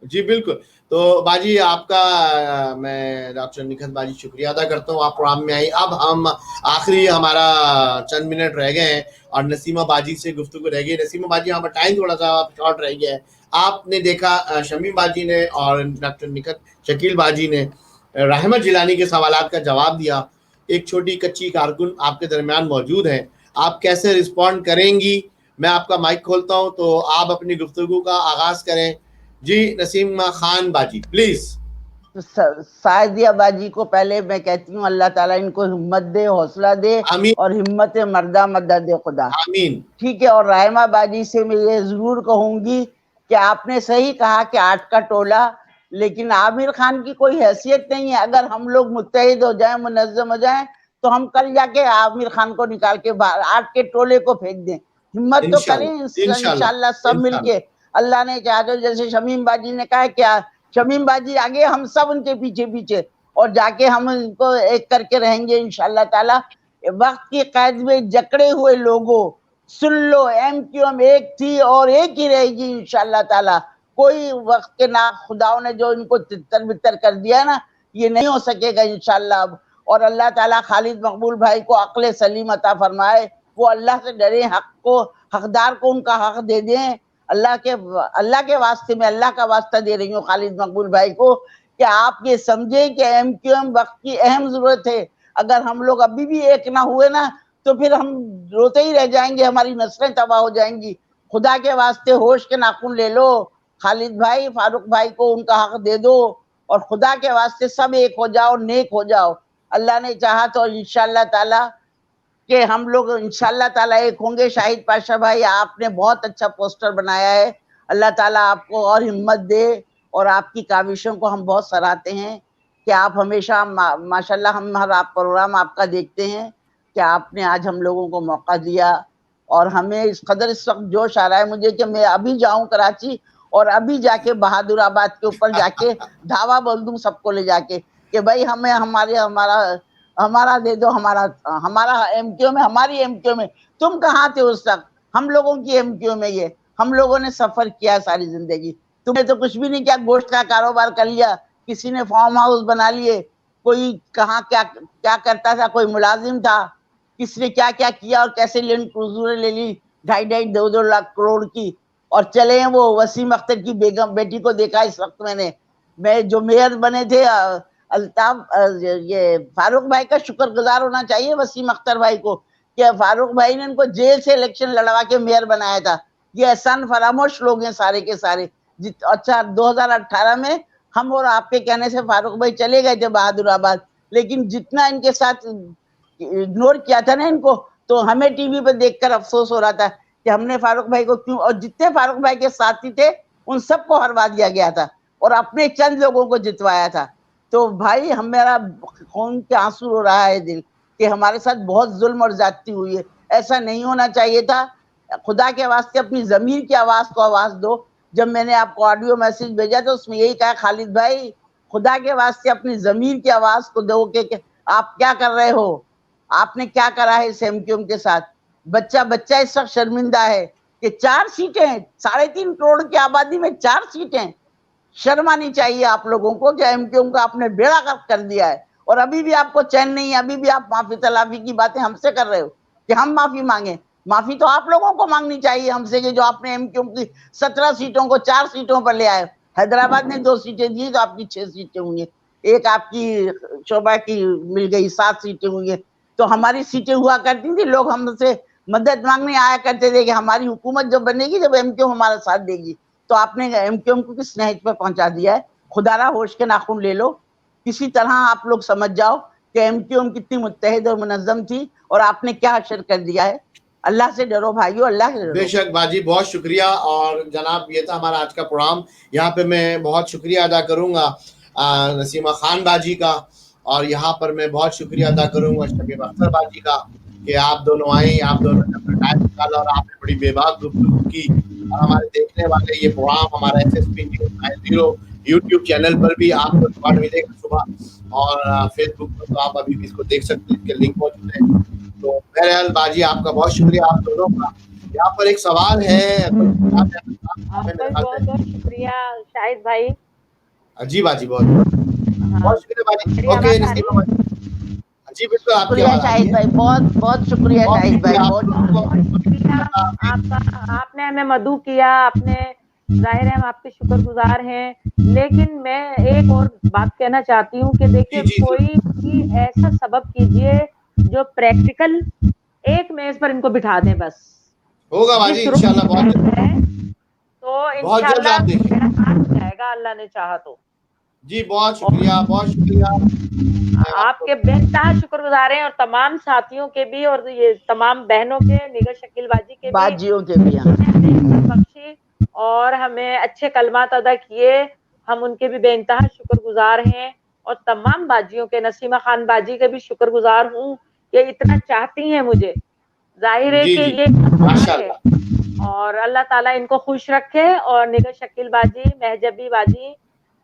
جی بالکل. تو باجی آپ کا میں ڈاکٹر نکھت باجی شکریہ ادا کرتا ہوں, آپ پروگرام میں آئی. اب ہم آخری ہمارا چند منٹ رہ گئے ہیں اور نسیمہ باجی سے گفتگو رہ گئی. نسیمہ باجی ہمارا ٹائم تھوڑا سا شارٹ رہ گیا ہے. آپ نے دیکھا شمیم باجی نے اور ڈاکٹر نکھت شکیل باجی نے رحمت جیلانی کے سوالات کا جواب دیا. ایک چھوٹی کچی کارکن آپ کے درمیان موجود ہیں, آپ کیسے رسپونڈ کریں گی؟ میں آپ کا مائک کھولتا ہوں تو آپ اپنی گفتگو کا آغاز کریں. جی نسیم خان باجی پلیز. سعدیہ باجی کو پہلے میں کہتی ہوں اللہ تعالیٰ ان کو ہمت دے, حوصلہ دے, اور ہمت مردہ مدد دے خدا, آمین. ٹھیک ہے. اور رحمہ باجی سے میں یہ ضرور کہوں گی کہ آپ نے صحیح کہا کہ 8 کا ٹولہ, لیکن عامر خان کی کوئی حیثیت نہیں ہے. اگر ہم لوگ متحد ہو جائیں, منظم ہو جائیں, تو ہم کل جا کے عامر خان کو نکال کے 8 کے ٹولے کو پھینک دیں. ہمت تو کریں انشاءاللہ سب مل کے. اللہ نے چاہا تو جیسے شمیم باجی نے کہا کیا, شمیم باجی آگے, ہم سب ان کے پیچھے اور جا کے ہم ان کو ایک کر کے رہیں گے انشاءاللہ تعالی. وقت کی قید میں جکڑے ہوئے لوگوں سن لو, ایم کیو ایم ایک تھی اور ایک ہی رہے گی انشاءاللہ تعالی. کوئی وقت کے نام خداؤں نے جو ان کو تتر بتر کر دیا نا, یہ نہیں ہو سکے گا انشاءاللہ اب. اور اللہ تعالیٰ خالد مقبول بھائی کو عقل سلیم عطا فرمائے, وہ اللہ سے ڈرے, حقدار کو ان کا حق دے دیں. اللہ کے واسطے میں اللہ کا واسطہ دے رہی ہوں خالد مقبول بھائی کو کہ آپ یہ سمجھیں کہ ایم کیو ایم وقت کی اہم ضرورت ہے. اگر ہم لوگ ابھی بھی ایک نہ ہوئے نا تو پھر ہم روتے ہی رہ جائیں گے, ہماری نسلیں تباہ ہو جائیں گی. خدا کے واسطے ہوش کے ناخن لے لو, خالد بھائی, فاروق بھائی کو ان کا حق دے دو, اور خدا کے واسطے سب ایک ہو جاؤ, نیک ہو جاؤ. اللہ نے چاہا تو انشاءاللہ تعالی کہ ہم لوگ انشاءاللہ تعالیٰ ایک ہوں گے. شاہد پاشا بھائی آپ نے بہت اچھا پوسٹر بنایا ہے, اللہ تعالیٰ آپ کو اور ہمت دے, اور آپ کی کاوشوں کو ہم بہت سراہتے ہیں کہ آپ ہمیشہ ماشاءاللہ ہم ہر پروگرام آپ کا دیکھتے ہیں کہ آپ نے آج ہم لوگوں کو موقع دیا. اور ہمیں اس قدر اس وقت جوش آ رہا ہے مجھے کہ میں ابھی جاؤں کراچی اور ابھی جا کے بہادر آباد کے اوپر جا کے دھاوا بول دوں سب کو لے جا کے کہ بھائی ہمیں ہمارا دے دو, ہمارا ایم کیو میں, ہماری ایم کیو میں. تم کہاں تھے اس وقت؟ ہم لوگوں کی ایم کیو میں یہ ہم لوگوں نے سفر کیا ساری زندگی. تم نے تو کچھ بھی نہیں کیا, گوشت کا کاروبار کر لیا, کسی نے فارم ہاؤس بنا لیے, کوئی کہاں کیا کرتا تھا, کوئی ملازم تھا, کس نے کیا کیا اور کیسے لینڈ کروزر لے لی 2.5 2 لاکھ کروڑ کی. اور چلے وہ وسیم اختر کی بیگم بیٹی کو دیکھا اس وقت میں جو میئر بنے تھے الطاف, یہ فاروق بھائی کا شکر گزار ہونا چاہیے وسیم اختر بھائی کو کہ فاروق بھائی نے ان کو جیل سے الیکشن لڑوا کے میئر بنایا تھا. یہ احسان فراموش لوگ ہیں سارے کے سارے. اچھا 2018 میں ہم اور آپ کے کہنے سے فاروق بھائی چلے گئے تھے بہادر آباد, لیکن جتنا ان کے ساتھ اگنور کیا تھا نا ان کو, تو ہمیں ٹی وی پہ دیکھ کر افسوس ہو رہا تھا کہ ہم نے فاروق بھائی کو کیوں, اور جتنے فاروق بھائی کے ساتھی تھے ان سب کو ہروا دیا گیا تھا اور اپنے چند لوگوں کو جتوایا تھا. تو بھائی میرا خون کے آنسو ہو رہا ہے دل کہ ہمارے ساتھ بہت ظلم اور زیادتی ہوئی ہے. ایسا نہیں ہونا چاہیے تھا. خدا کے واسطے اپنی ضمیر کی آواز کو آواز دو. جب میں نے آپ کو آڈیو میسج بھیجا تو اس میں یہی کہا, خالد بھائی خدا کے واسطے اپنی ضمیر کی آواز کو دو کہ آپ کیا کر رہے ہو, آپ نے کیا کرا ہے اس ایم کیو ایم کے ساتھ. بچہ اس وقت شرمندہ ہے کہ 4 سیٹیں, 3.5 کروڑ کی آبادی میں 4 سیٹیں. شرم آنی چاہیے آپ لوگوں کو کہ ایم کیو ایم کا آپ نے بیڑا غرق کر دیا ہے, اور ابھی بھی آپ کو چین نہیں ہے. ابھی بھی آپ معافی تلافی کی باتیں ہم سے کر رہے ہو کہ ہم معافی مانگیں. معافی تو آپ لوگوں کو مانگنی چاہیے ہم سے کہ جو آپ نے ایم کیو ایم کی 17 سیٹوں کو 4 سیٹوں پر لے آئے. حیدرآباد نے 2 سیٹیں دی تو آپ کی 6 سیٹیں ہوئی ہیں. ایک آپ کی شعبہ کی مل گئی, 7 سیٹیں ہوئی ہیں. تو ہماری سیٹیں ہوا کرتی تھی, لوگ ہم سے مدد مانگنے آیا کرتے تھے کہ ہماری حکومت جب بنے گی جب ایم کیو ایم ہمارا ساتھ دے گی. تو آپ نے ایم کیو ایم کو کس نہج پہ پہنچا دیا ہے. خدا را ہوش کے ناخن لے لو. کسی طرح آپ لوگ سمجھ جاؤ کہ ایم کیو ایم کتنی متحد اور منظم تھی اور آپ نے کیا حشر کر دیا ہے. اللہ سے ڈرو بھائیو, اللہ سے ڈرو. بے شک باجی, بہت شکریہ. اور جناب یہ تھا ہمارا آج کا پروگرام. یہاں پہ میں بہت شکریہ ادا کروں گا نسیمہ خان باجی کا, اور یہاں پر میں بہت شکریہ ادا کروں گا شبیب اختر باجی کا کہ آپ دونوں آئیں, آپ دونوں نے اپنا ٹائم نکالا اور آپ نے بڑی بے باک گفتگو کی. اور ہمارے دیکھنے والے یہ پروگرام ہمارا SSP News 90 یوٹیوب چینل پر بھی آپ کو ریکارڈ ملے گا صبح, اور فیس بک پر تو آپ ابھی بھی اس کو دیکھ سکتے ہیں, اس کے لنک موجود ہے. تو بہرحال باجی آپ کا بہت شکریہ آپ دونوں کا. یہاں پر ایک سوال ہے. آپ کا بھی بہت بہت شکریہ شاہد بھائی. جی باجی, بہت شکریہ باجی. اوکے نسیمہ باجی, جی بالکل آپ کی شکریہ آواز آ رہی شاہد ہے. بھائی, بہت شکریہ شاہد بھائی, آپ نے ہمیں مدعو کیا, آپ نے, ظاہر ہے ہم آپ کے شکر گزار ہیں. لیکن میں ایک اور بات کہنا چاہتی ہوں کہ دیکھیے کوئی بھی ایسا سبب کیجئے جو پریکٹیکل ایک میز پر ان کو بٹھا دیں, بس ہوگا باجی انشاءاللہ. بہت جلد آپ دیکھیں جائے گا اللہ نے چاہا تو. جی بہت شکریہ, بہت شکریہ. آپ کے بے انتہا شکر گزار ہیں, اور تمام ساتھیوں کے بھی, اور یہ تمام بہنوں کے, نگر شکیل باجی کے بھی, باجیوں کے بھی. بخشی اور ہمیں اچھے کلمات ادا کیے, ہم ان کے بھی بے انتہا شکر گزار ہیں. اور تمام باجیوں کے, نسیمہ خان باجی کے بھی شکر گزار ہوں کہ اتنا چاہتی ہیں مجھے. ظاہر ہے کہ یہ ہے, اور اللہ تعالیٰ ان کو خوش رکھے. اور نگر شکیل باجی, مہجبی باجی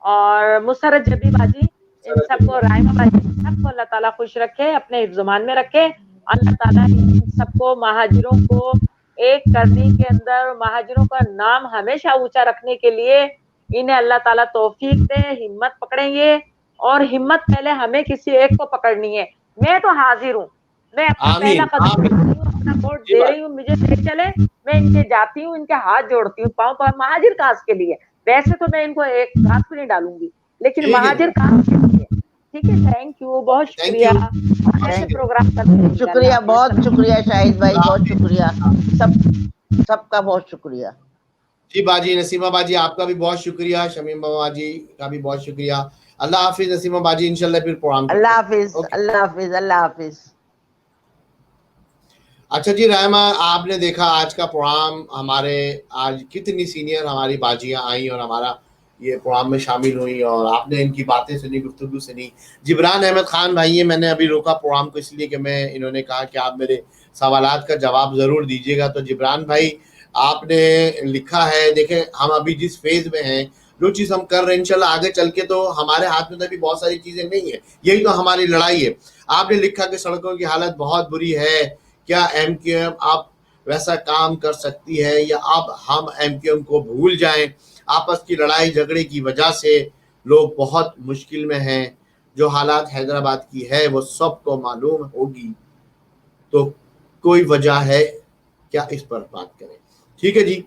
اور مسرت جبی باجی, ان سب کو, رائمہ باجی, سب کو اللہ تعالیٰ خوش رکھے, اپنے حفظ و امان میں رکھے. اللہ تعالیٰ ان سب کو, مہاجروں کو ایک کرنے کے اندر, مہاجروں کا نام ہمیشہ اونچا رکھنے کے لیے انہیں اللہ تعالیٰ توفیق دے, ہمت پکڑیں گے. اور ہمت پہلے ہمیں کسی ایک کو پکڑنی ہے. میں تو حاضر ہوں, میں اپنا پہلا قدم اپنا ووٹ دے رہی ہوں, مجھے لے چلے, میں ان کے جاتی ہوں, ان کے ہاتھ جوڑتی ہوں, پاؤں پر. مہاجر کاز کے لیے, ویسے تو میں ان کو ایک ہاتھ بھی نہیں ڈالوں گی, لیکن مہاجر کاز کے لیے. ٹھیک ہے, تھینک یو, بہت شکریہ. ایسے پروگرام کرنے شکریہ, بہت شکریہ شاہد بھائی, بہت شکریہ. سب کا بہت شکریہ. جی باجی, نسیمہ باجی آپ کا بھی بہت شکریہ, شمیم باجی کا بھی بہت شکریہ. اللہ حافظ نسیمہ باجی, انشاءاللہ پھر پروگرام کرتے ہیں. اللہ حافظ, اللہ حافظ, اللہ حافظ. اچھا جی رحمہ, آپ نے دیکھا آج کا پروگرام, ہمارے آج کتنی سینئر ہماری باجیاں آئیں اور ہمارا یہ پروگرام میں شامل ہوئی, اور آپ نے ان کی باتیں سنی, گفتگو سنی. جبران احمد خان بھائی ہیں, میں نے ابھی روکا پروگرام کو اس لیے کہ انہوں نے کہا کہ آپ میرے سوالات کا جواب ضرور دیجیے گا. تو جبران بھائی آپ نے لکھا ہے, دیکھیں ہم ابھی جس فیز میں ہیں, جو چیز ہم کر رہے ہیں انشاءاللہ آگے چل کے تو ہمارے ہاتھ میں تو ابھی بہت ساری چیزیں نہیں ہیں, یہی تو ہماری لڑائی ہے. آپ نے لکھا کہ سڑکوں کی حالت بہت بری ہے, کیا ایم کیو ایم آپ ویسا کام کر سکتی ہے, یا اب ہم ایم کیو ایم کو بھول جائیں. آپس کی لڑائی جھگڑے کی وجہ سے لوگ بہت مشکل میں ہیں, جو حالات حیدرآباد کی ہے وہ سب کو معلوم ہوگی, تو کوئی وجہ ہے کیا اس پر بات کریں. ٹھیک ہے جی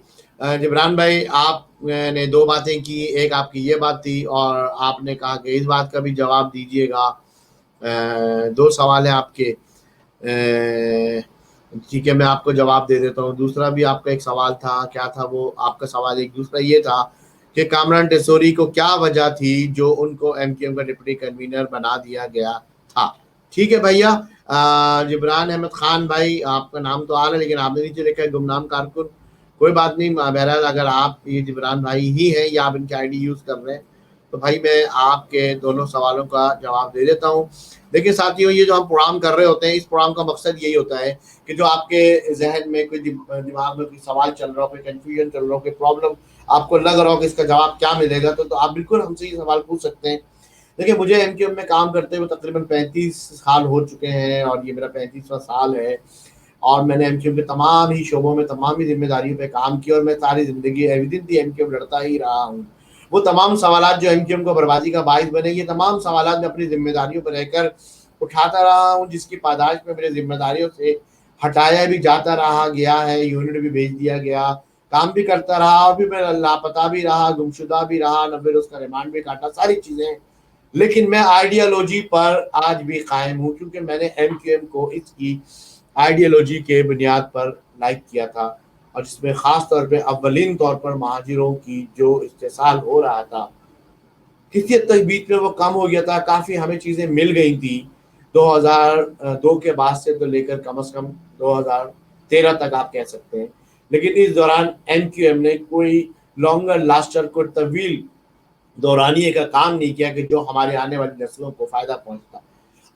جبران بھائی, آپ نے 2 باتیں کی, ایک آپ کی یہ بات تھی, اور آپ نے کہا کہ اس بات کا بھی جواب دیجیے گا. 2 سوال ہیں آپ کے. ٹھیک ہے, میں آپ کو جواب دے دیتا ہوں. دوسرا بھی آپ کا ایک سوال تھا, کیا تھا وہ آپ کا سوال؟ ایک دوسرا یہ تھا کہ کامران ٹیسوری کو کیا وجہ تھی جو ان کو ایم کیو ایم کا ڈپٹی کنوینر بنا دیا گیا تھا. ٹھیک ہے بھیا. جبران احمد خان بھائی, آپ کا نام تو آ رہا ہے لیکن آپ نے نیچے لکھا ہے گمنام کارکن. کوئی بات نہیں, بہرحال اگر آپ یہ جبران بھائی ہی ہیں یا آپ ان کی آئی ڈی یوز کر رہے ہیں تو بھائی میں آپ کے دونوں سوالوں کا جواب دے دیتا ہوں. دیکھیں ساتھیوں, یہ جو ہم پروگرام کر رہے ہوتے ہیں, اس پروگرام کا مقصد یہی ہوتا ہے کہ جو آپ کے ذہن میں کوئی دماغ میں کوئی سوال چل رہا ہو, کوئی کنفیوژن چل رہا ہو, کوئی پرابلم آپ کو لگ رہا ہو کہ اس کا جواب کیا ملے گا, تو آپ بالکل ہم سے یہ سوال پوچھ سکتے ہیں. دیکھیں مجھے ایم کیو ایم میں کام کرتے ہوئے تقریباً 35 سال ہو چکے ہیں اور یہ میرا 35واں سال ہے, اور میں نے ایم کیو ایم کے تمام ہی شعبوں میں تمام ہی ذمہ داریوں پہ کام کیا, اور میں ساری زندگی ایویڈنٹلی ایم کیو ایم لڑتا ہی رہا ہوں. وہ تمام سوالات جو ایم کیو ایم کو بربادی کا باعث بنے, یہ تمام سوالات میں اپنی ذمہ داریوں پر رہ کر اٹھاتا رہا ہوں, جس کی پاداش میں میرے ذمہ داریوں سے ہٹایا بھی جاتا رہا گیا ہے, یونٹ بھی بھیج دیا گیا, کام بھی کرتا رہا, اور بھی میں لاپتہ بھی رہا, گمشدہ بھی رہا, 90 روز کا ریمانڈ بھی کاٹا, ساری چیزیں. لیکن میں آئیڈیالوجی پر آج بھی قائم ہوں, کیونکہ میں نے ایم کیو ایم کو اس کی آئیڈیالوجی کے بنیاد پر لائک کیا تھا, اور جس میں خاص طور پہ اولین طور پر مہاجروں کی جو استحصال ہو رہا تھا, کسی حد تک بیچ میں وہ کم ہو گیا تھا, کافی ہمیں چیزیں مل گئی تھی 2002 کے بعد سے تو لے کر کم از کم 2013 تک آپ کہہ سکتے ہیں. لیکن اس دوران ایم کیو ایم نے کوئی لانگر لاسٹر, کو طویل دورانیے کا کام نہیں کیا کہ جو ہمارے آنے والی نسلوں کو فائدہ پہنچتا.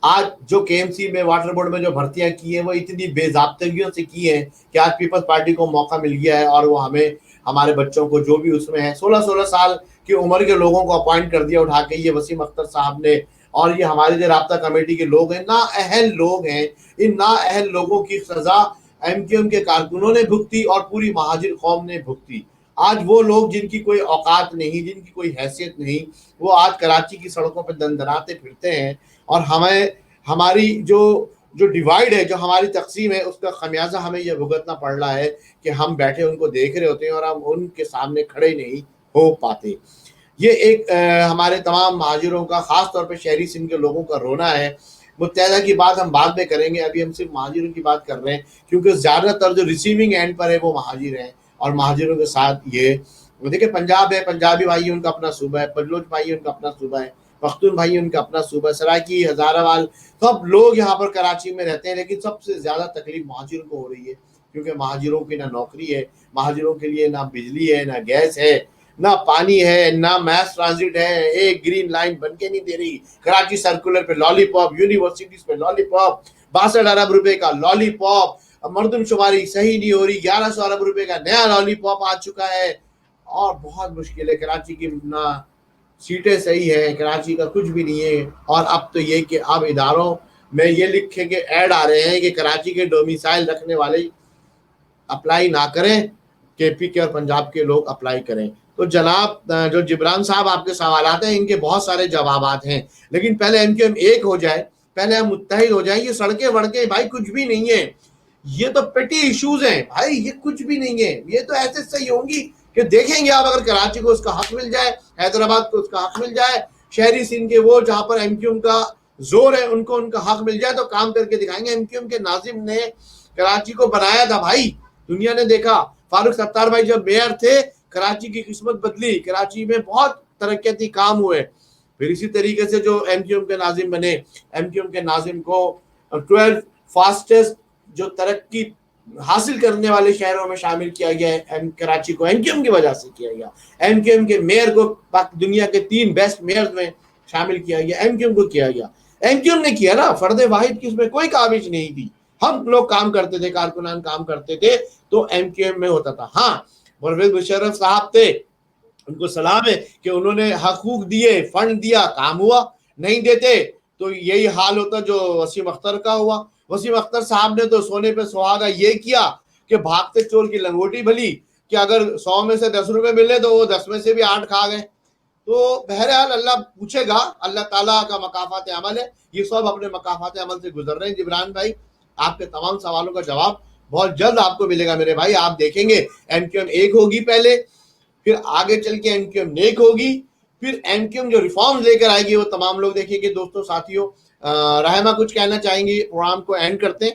آج جو کے ایم سی میں, واٹر بورڈ میں جو بھرتیاں کی ہیں وہ اتنی بے ضابطگیوں سے کی ہیں کہ آج پیپلز پارٹی کو موقع مل گیا ہے, اور وہ ہمیں ہمارے بچوں کو جو بھی اس میں ہے 16 سال کی عمر کے لوگوں کو اپوائنٹ کر دیا اٹھا کے, یہ وسیم اختر صاحب نے, اور یہ ہمارے جو رابطہ کمیٹی کے لوگ ہیں, نااہل لوگ ہیں. ان نااہل لوگوں کی سزا ایم کیو ایم کے کارکنوں نے بھگتی اور پوری مہاجر قوم نے بھگتی. آج وہ لوگ جن کی کوئی اوقات نہیں, جن کی کوئی حیثیت نہیں, وہ آج کراچی کی سڑکوں پہ دندناتے پھرتے ہیں, اور ہماری جو ڈیوائیڈ ہے, جو ہماری تقسیم ہے, اس کا خمیازہ ہمیں یہ بھگتنا پڑ رہا ہے کہ ہم بیٹھے ان کو دیکھ رہے ہوتے ہیں اور ہم ان کے سامنے کھڑے نہیں ہو پاتے. یہ ایک ہمارے تمام مہاجروں کا, خاص طور پہ شہری سندھ کے لوگوں کا رونا ہے. متحدہ کی بات ہم بعد میں کریں گے, ابھی ہم صرف مہاجروں کی بات کر رہے ہیں, کیونکہ زیادہ تر جو ریسیونگ اینڈ پر ہے وہ مہاجر ہیں, اور مہاجروں کے ساتھ یہ دیکھیں پنجاب ہے, پنجابی بھائی ان کا اپنا صوبہ ہے, بلوچ بھائی ان کا اپنا صوبہ ہے, پختون بھائی ان کا اپنا صوبہ ہے, سرائکی, ہزارہ وال, سب لوگ یہاں پر کراچی میں رہتے ہیں. لیکن سب سے زیادہ تکلیف مہاجروں کو ہو رہی ہے, کیونکہ مہاجروں کی نہ نوکری ہے, مہاجروں کے لیے نہ بجلی ہے, نہ گیس ہے, نہ پانی ہے, نہ میس ٹرانزٹ ہے, ایک گرین لائن بن کے نہیں دے رہی. کراچی سرکولر پہ لالی پاپ, یونیورسٹیز پہ لالی پاپ, 62 ارب روپے کا لالی پاپ, مردم شماری صحیح نہیں ہو رہی, 1100 ارب روپے کا نیا لالی پاپ آ چکا ہے, اور بہت مشکل ہے. کراچی کی نہ سیٹیں صحیح ہے, کراچی کا کچھ بھی نہیں ہے. اور اب تو یہ کہ اب اداروں میں یہ لکھے کہ ایڈ آ رہے ہیں کہ کراچی کے ڈومیسائل رکھنے والے اپلائی نہ کریں, کے پی کے اور پنجاب کے لوگ اپلائی کریں. تو جناب جو جبران صاحب آپ کے سوالات ہیں, ان کے بہت سارے جوابات ہیں, لیکن پہلے ایم کیو ایم ایک ہو جائے, پہلے ہم متحد ہو جائیں. یہ سڑکیں وڑکیں بھائی کچھ بھی نہیں ہے, یہ تو پیٹی ایشوز ہیں بھائی, یہ کچھ بھی نہیں ہے. یہ تو ایسے صحیح ہوں گی کہ دیکھیں گے آپ, اگر کراچی کو اس کا حق مل جائے, حیدرآباد کو اس کا حق مل جائے, شہری سندھ کے وہ جہاں پر ایم کیو ایم کا زور ہے ان کو ان کا حق مل جائے, تو کام کر کے دکھائیں گے. ایم کیو ایم کے ناظم نے کراچی کو بنایا تھا بھائی, دنیا نے دیکھا. فاروق ستار بھائی جب میئر تھے, کراچی کی قسمت بدلی, کراچی میں بہت ترقیاتی کام ہوئے. پھر اسی طریقے سے جو ایم کیو ایم کے ناظم بنے, ایم کیو ایم کے ناظم کو 12 فاسٹسٹ جو ترقی حاصل کرنے والے شہروں میں شامل کیا گیا ہے. کراچی کو ایم کیو ایم کی وجہ سے کیا گیا. ایم کیو ایم کے میئر کو دنیا کے 3 بیسٹ میئر میں شامل کیا گیا, ایم کیو ایم کو کیا گیا. ایم کیو ایم نے کیا نا, فرد واحد کی اس میں کوئی کاوش نہیں تھی. ہم لوگ کام کرتے تھے, کارکنان کام کرتے تھے, تو ایم کیو ایم میں ہوتا تھا. ہاں پرویز مشرف صاحب تھے, ان کو سلام ہے کہ انہوں نے حقوق دیے, فنڈ دیا, کام ہوا. نہیں دیتے تو یہی حال ہوتا جو وسیم اختر کا ہوا. وسیم اختر صاحب نے تو سونے پہ سہاگا یہ کیا کہ بھاگتے چور کی لنگوٹی بھلی, کہ اگر 100 میں سے 10 روپے ملے تو وہ 10 میں سے بھی 8 کھا گئے. تو بہرحال اللہ پوچھے گا, اللہ تعالیٰ کا مکافات عمل ہے, یہ سب اپنے مکافات عمل سے گزر رہے ہیں. جبران بھائی, آپ کے تمام سوالوں کا جواب بہت جلد آپ کو ملے گا میرے بھائی. آپ دیکھیں گے ایم کیو ایم ایک ہوگی پہلے, پھر آگے چل کے ایم کیو ایم نیک ہوگی, پھر ایم کیو ایم جو ریفارمز لے کر آئے گی وہ تمام لوگ دیکھیں گے. دوستوں ساتھیوں, رحمہ کچھ کہنا چاہیں گے, پروگرام کو اینڈ کرتے ہیں.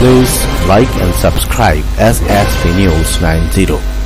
Please like and subscribe SSP News 90.